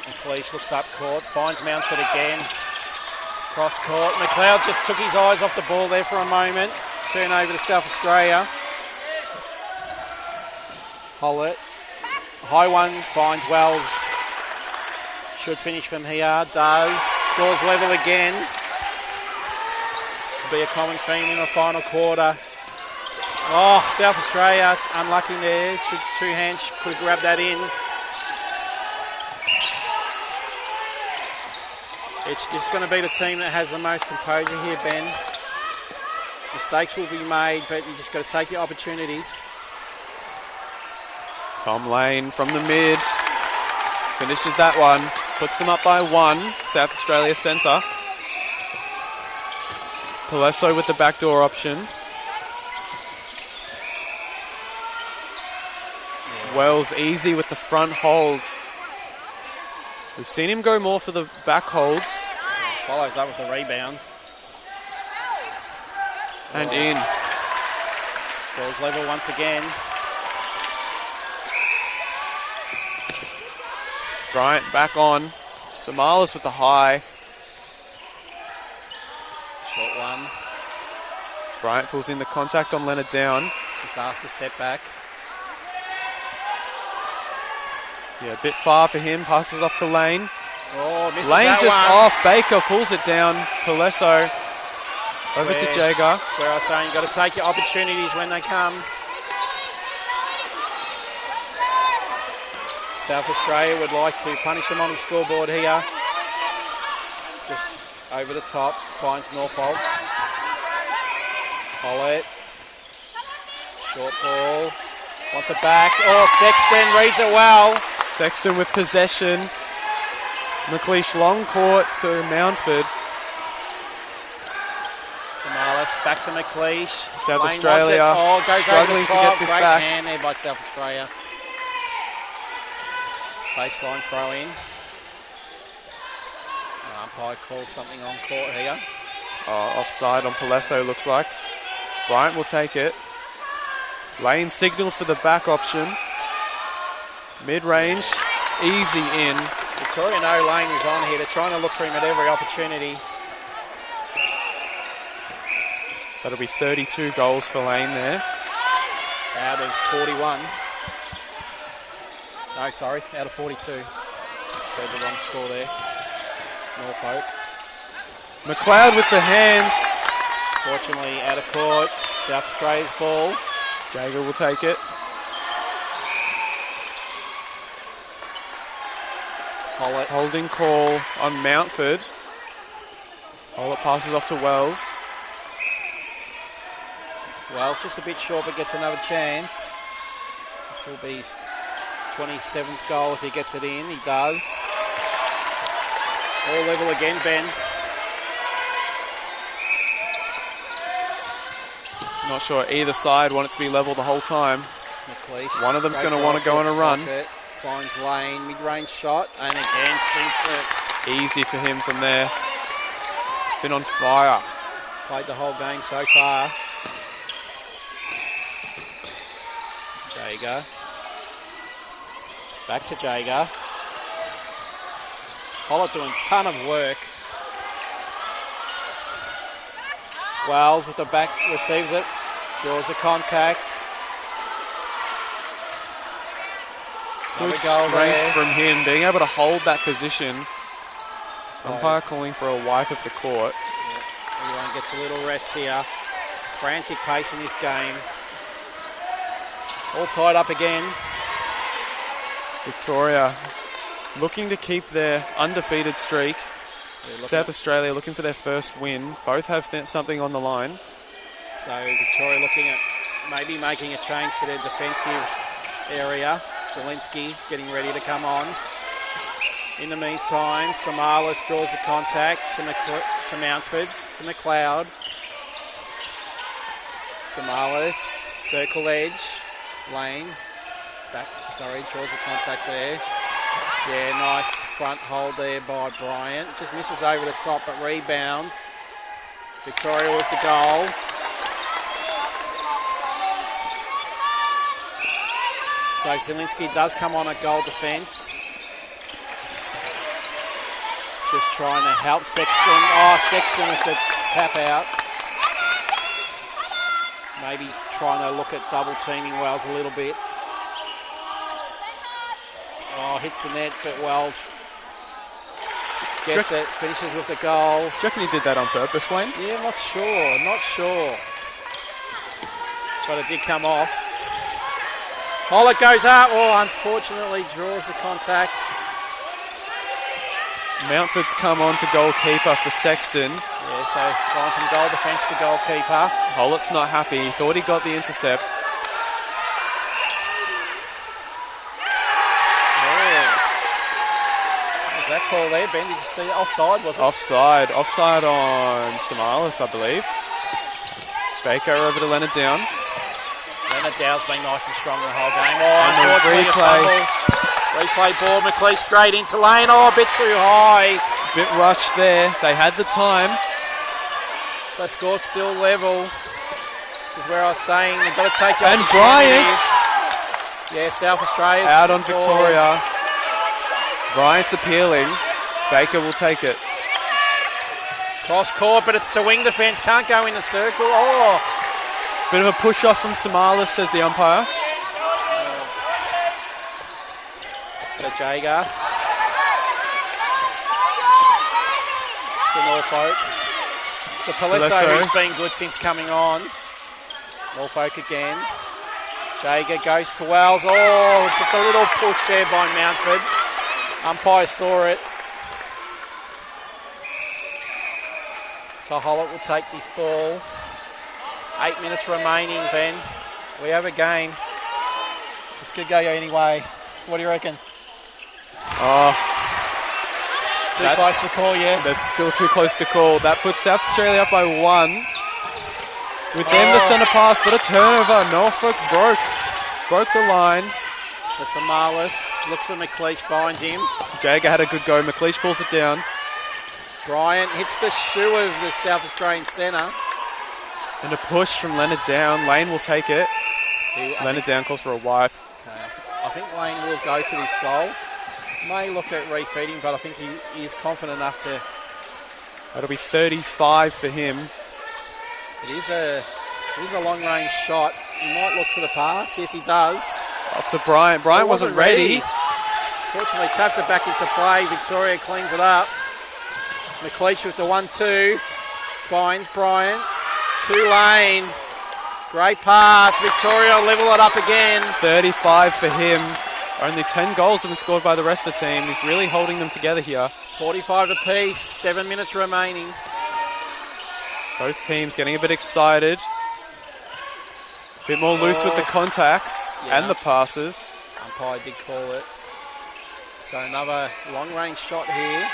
McLeish looks up court. Finds Mountford again. Cross court. McLeod just took his eyes off the ball there for a moment. Turn over to South Australia. Hollett. High one finds Wells. Should finish from here. Does. Scores level again. This could be a common theme in the final quarter. Oh, South Australia unlucky there. Two hands could grab that in. It's just going to be the team that has the most composure here, Ben. Mistakes will be made, but you just got to take your opportunities. Tom Lane from the mid. Finishes that one. Puts them up by one. South Australia centre. Palesso with the backdoor option. Wells easy with the front hold. We've seen him go more for the back holds. Follows up with the rebound. And in. Scores level once again. Bryant back on. Samalas with the high. Short one. Bryant pulls in the contact on Leonard Down. Just asked to step back. Yeah, a bit far for him. Passes off to Lane. Oh, misses Lane that just one. off. Baker pulls it down. Palesso over to Jager. That's where I was saying you've got to take your opportunities when they come. South Australia would like to punish them on the scoreboard here. Just over the top, finds Norfolk. Collett. Short ball. Wants it back. Oh, Sexton reads it well. Sexton with possession. McLeish long court to Mountford. Samalis back to McLeish. South Lane Australia wants it. Oh, goes struggling over the to top. get this Great back. hand there by South Australia. Baseline throw in. Umpire calls something on court here. Offside on Palesso, looks like. Bryant will take it. Lane signal for the back option. Mid-range, easy in. Victoria know Lane is on here. They're trying to look for him at every opportunity. That'll be 32 goals for Lane there. Out of 41. No, sorry, out of 42. Said the wrong score there. Norfolk. McLeod with the hands. Fortunately, out of court. South Australia's ball. Jager will take it. Hollett. Holding call on Mountford. Hollett passes off to Wells. Wells just a bit short, but gets another chance. This will be his 27th goal if he gets it in. He does. All level again, Ben. Not sure either side want it to be level the whole time. McLeish. One of them's going to want to go on a run. Finds Lane, mid-range shot, and again sinks it. Easy for him from there. He's been on fire. He's played the whole game so far. Jager. Back to Jager. Hollett doing a ton of work. Wells with the back, receives it, draws the contact. Good Another goal strength there. from him, being able to hold that position. Umpire calling for a wipe of the court. Everyone gets a little rest here. Frantic pace in this game. All tied up again. Victoria looking to keep their undefeated streak. South Australia looking for their first win. Both have something on the line. So Victoria looking at maybe making a change to their defensive area. Zielinski getting ready to come on. In the meantime, Samalis draws the contact to Mountford, to McLeod. Samalis, circle edge, Lane, draws the contact there. Yeah, nice front hold there by Bryant. Just misses over the top, but rebound. Victoria with the goal. So Zielinski does come on at goal defence. Just trying to help Sexton. Oh, Sexton with the tap out. Maybe trying to look at double teaming Wells a little bit. Oh, hits the net, but Wells gets it, finishes with the goal. Do you reckon he did that on purpose, Wayne? Yeah, not sure. But it did come off. Hollett goes up. Oh, unfortunately draws the contact. Mountford's come on to goalkeeper for Sexton. Yeah, so gone from goal defence to goalkeeper. Hollett's not happy. He thought he got the intercept. That call there, Ben, did you see it? Offside, was it? Offside on Samalis, I believe. Baker over to Leonard Down. Leonard Dow's been nice and strong the whole game. And the unfortunately, a fumble. Replay ball, McLeish straight into Lane. Oh, a bit too high. Bit rushed there. They had the time. So score's still level. This is where I was saying they've got to take your And Bryant. Yeah, South Australia's Out on Victoria. Bryant's appealing. Baker will take it. Cross court, but it's to wing defence. Can't go in the circle. Oh. Bit of a push off from Samalis, says the umpire. To Jager. To Norfolk. To Paliso, who's been good since coming on. Norfolk again. Jager goes to Wells. Oh, just a little push there by Mountford. Umpire saw it. So Hollett will take this ball. 8 minutes remaining, Ben. We have a game. This could go any way. What do you reckon? Oh, too close to call, yeah. That's still too close to call. That puts South Australia up by 1. With them the centre pass, but a turnover. Norfolk broke the line. To Samalis, looks for McLeish, finds him. Jager had a good go. McLeish pulls it down. Bryant hits the shoe of the South Australian centre. And a push from Leonard Down. Lane will take it. Leonard Down calls for a wipe. Okay, I think Lane will go for this goal. May look at refeeding, but I think he is confident enough to. That'll be 35 for him. It is a long range shot. He might look for the pass. Yes, he does. Off to Bryant. Bryant wasn't ready. Fortunately, taps it back into play. Victoria cleans it up. McLeish with the 1-2. Finds Bryant. To Lane. Great pass. Victoria level it up again. 35 for him. Only 10 goals have been scored by the rest of the team. He's really holding them together here. 45 apiece. 7 minutes remaining. Both teams getting a bit excited. A bit more loose with the contacts and the passes. Umpire did call it. So another long-range shot here.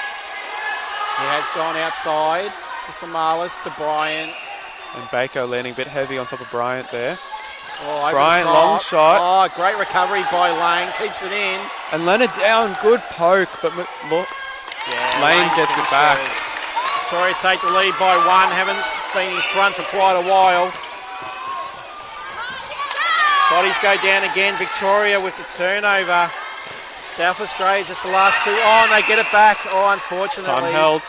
He has gone outside to Samalis, to Bryant. And Baker landing a bit heavy on top of Bryant there. Oh, Bryant, long shot. Oh, great recovery by Lane. Keeps it in. And Leonard Down, good poke, but look, Lane gets it back. Victoria take the lead by 1. Haven't been in front for quite a while. Bodies go down again. Victoria with the turnover. South Australia just the last 2. Oh, and they get it back. Oh, unfortunately. Time held.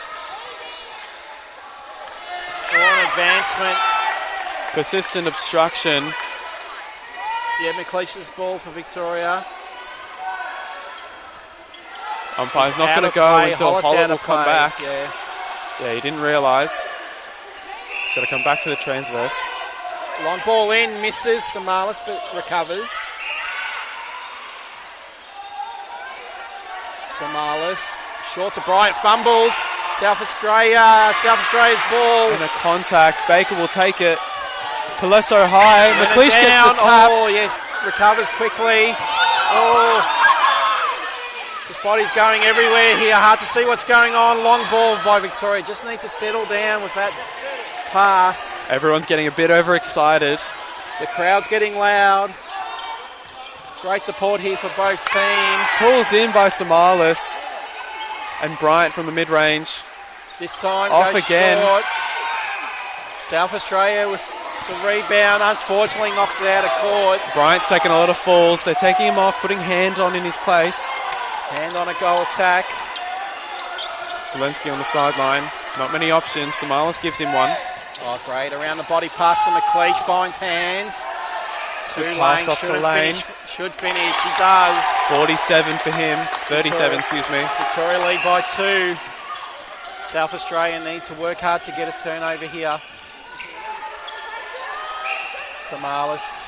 Oh, an advancement. Persistent obstruction. Yeah, McLeish's ball for Victoria. Umpire's not going to go until Hollett will come back. Yeah, he didn't realise. Got to come back to the transverse. Long ball in, misses. Samalis, but recovers. Samalis, short to Bryant, fumbles. South Australia's ball. And a contact. Baker will take it. Palesso high. McLeish gets the tap. Oh, yes, recovers quickly. Oh, his body's going everywhere here. Hard to see what's going on. Long ball by Victoria. Just need to settle down with that pass. Everyone's getting a bit overexcited. The crowd's getting loud. Great support here for both teams. Pulled in by Samalis. And Bryant from the mid-range. This time off goes again. Short. South Australia with the rebound, unfortunately knocks it out of court. Bryant's taking a lot of falls. They're taking him off, putting hand on in his place. Hand on a goal attack. Zelensky on the sideline. Not many options. Samalis gives him one. Oh, great. Around the body pass to McLeish. Finds hands. Pass off to Lane. Should finish. He does. 47 for him. 37, excuse me. Victoria lead by 2. South Australia need to work hard to get a turnover here. Samalis.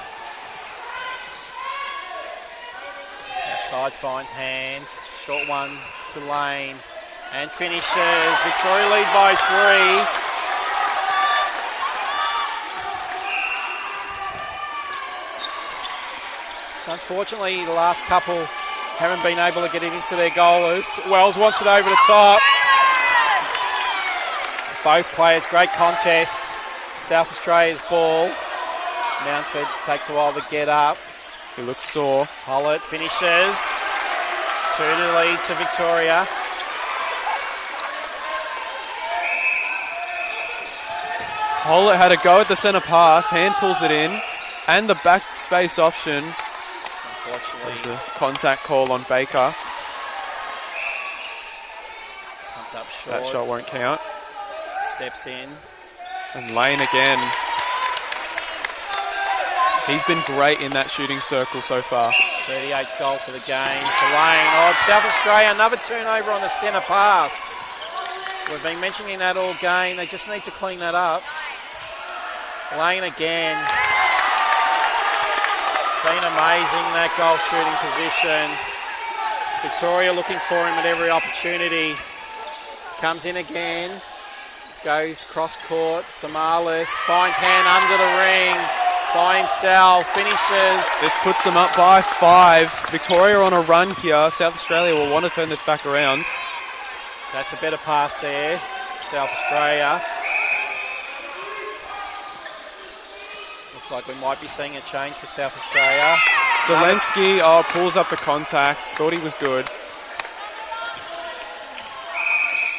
Outside finds hands. Short one to Lane. And finishes. Victoria lead by 3. So unfortunately, the last couple haven't been able to get it into their goalers. Wells wants it over the top. Both players, great contest. South Australia's ball. Mountford takes a while to get up. He looks sore. Hollett finishes. 2 to lead to Victoria. Hollett had a go at the centre pass. Hand pulls it in. And the back space option. There's a contact call on Baker. Comes up short. That shot won't count. Steps in. And Lane again. He's been great in that shooting circle so far. 38th goal for the game for Lane. Oh, South Australia, another turnover on the centre pass. We've been mentioning that all game. They just need to clean that up. Lane again. Been amazing, that goal shooting position. Victoria looking for him at every opportunity. Comes in again. Goes cross court. Samalis finds hand under the ring. By himself. Finishes. This puts them up by 5. Victoria on a run here. South Australia will want to turn this back around. That's a better pass there. South Australia. Looks like we might be seeing a change for South Australia. Zelensky pulls up the contact. Thought he was good.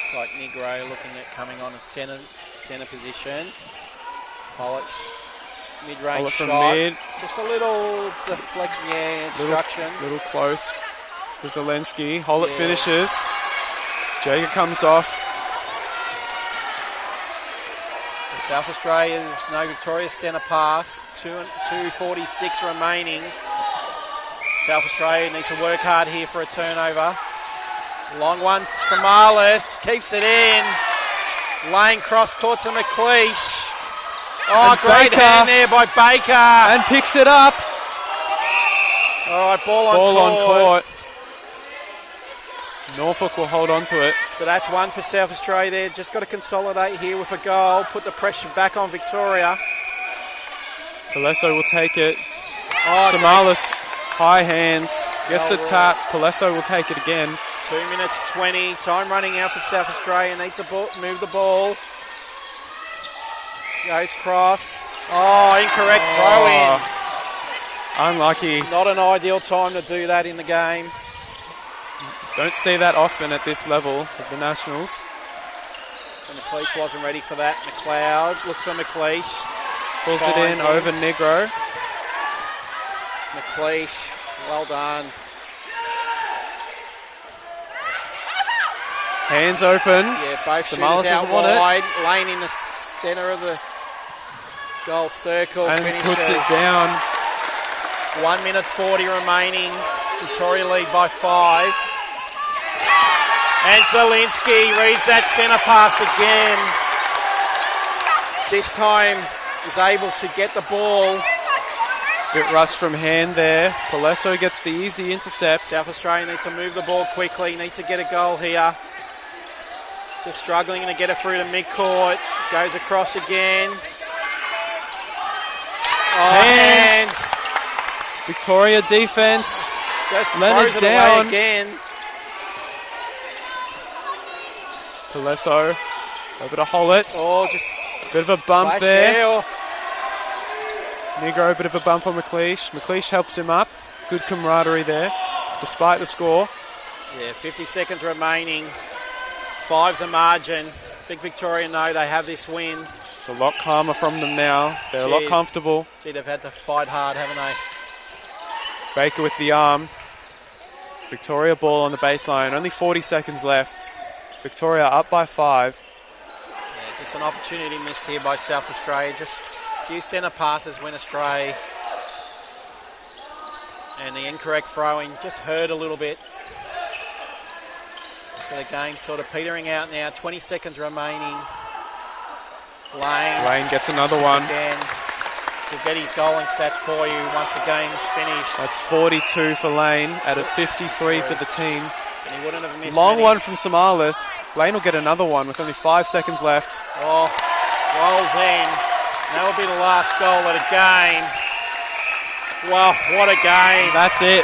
It's like Negro looking at coming on at centre position. Pollock's mid-range Pollock from shot. mid. Just a little deflection, obstruction. Little close for Zelensky. Hollett finishes. Jager comes off. So South Australia's no Victoria's centre pass. 2:46 remaining. South Australia need to work hard here for a turnover. Long one to Samalis. Keeps it in. Lane cross court to McLeish. Oh, And great Baker. hand there by Baker. And picks it up. All right, ball On court. Norfolk will hold on to it. So that's one for South Australia there. Just got to consolidate here with a goal. Put the pressure back on Victoria. Palesso will take it. Oh, Samalis, high hands. Gets the Well, tap. Palesso will take it again. 2 minutes 20. Time running out for South Australia. Needs to move the ball. Goes cross. Oh, incorrect throw in. Unlucky. Not an ideal time to do that in the game. Don't see that often at this level of the Nationals. So McLeish wasn't ready for that. McLeod looks for McLeish. Pulls it in Finds over Negro. McLeish, well done. Hands open. Yeah, both Samalis shooters out doesn't want it. wide. Lane in the centre of the goal circle. And Finishes. puts it down. 1 minute 40 remaining. Victoria lead by 5. And Zelensky reads that centre pass again. This time is able to get the ball. Bit rushed from hand there. Palesso gets the easy intercept. South Australia need to move the ball quickly. Need to get a goal here. Just struggling to get it through to midcourt. Goes across again. Oh, Hands. hands. Victoria defense. Just Leonard throws it down. away again. Palesso over to Hollett. Oh, just Bit of a bump flash there. there. Negro, bit of a bump on McLeish. McLeish helps him up. Good camaraderie there, despite the score. Yeah, 50 seconds remaining. 5's the margin. I think Victoria know they have this win. It's a lot calmer from them now. They're a lot Gee. comfortable. Gee, they've had to fight hard, haven't they? Baker with the arm. Victoria ball on the baseline. Only 40 seconds left. Victoria up by 5. Yeah, just an opportunity missed here by South Australia. Just a few centre passes went astray. And the incorrect throwing just hurt a little bit. So the game's sort of petering out now. 20 seconds remaining. Lane Lane gets another one. again. We'll get his goaling stats for you once the game's finished. That's 42 for Lane at a 53 for the team. And he wouldn't have missed Long many. one from Samalis. Lane will get another one with only 5 seconds left. Oh, rolls in. That will be the last goal of the game. Well, what a game. That's it.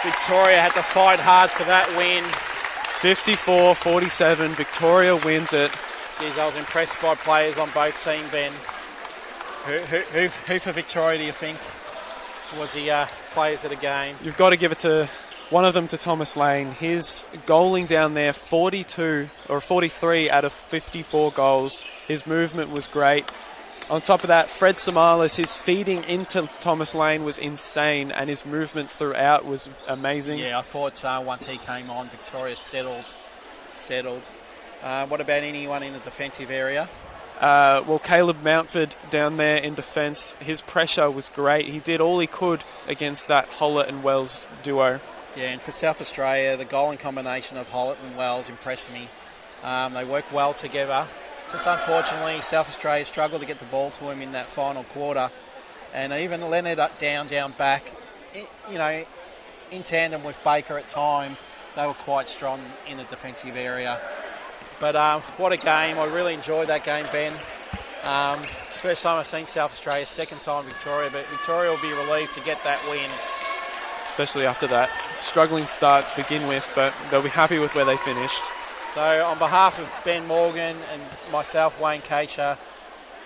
Victoria had to fight hard for that win. 54-47. Victoria wins it. Jeez, I was impressed by players on both teams, Ben. Who for Victoria do you think was the players of the game? You've got to give it to one of them, to Thomas Lane. His goaling down there, 42 or 43 out of 54 goals. His movement was great. On top of that, Fred Samalis, his feeding into Thomas Lane was insane, and his movement throughout was amazing. Yeah, I thought once he came on, Victoria settled. What about anyone in the defensive area? Well, Caleb Mountford down there in defence, his pressure was great. He did all he could against that Hollett and Wells duo. Yeah, and for South Australia, the goal and combination of Hollett and Wells impressed me. They work well together. Just unfortunately, South Australia struggled to get the ball to him in that final quarter. And even Leonard down back, in tandem with Baker at times, they were quite strong in the defensive area. But what a game. I really enjoyed that game, Ben. First time I've seen South Australia, second time Victoria, but Victoria will be relieved to get that win. Especially after that struggling start to begin with, but they'll be happy with where they finished. So on behalf of Ben Morgan and myself, Wayne Keisha,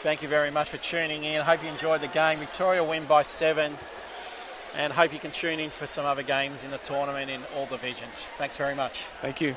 thank you very much for tuning in. I hope you enjoyed the game. Victoria win by 7, and hope you can tune in for some other games in the tournament in all divisions. Thanks very much. Thank you.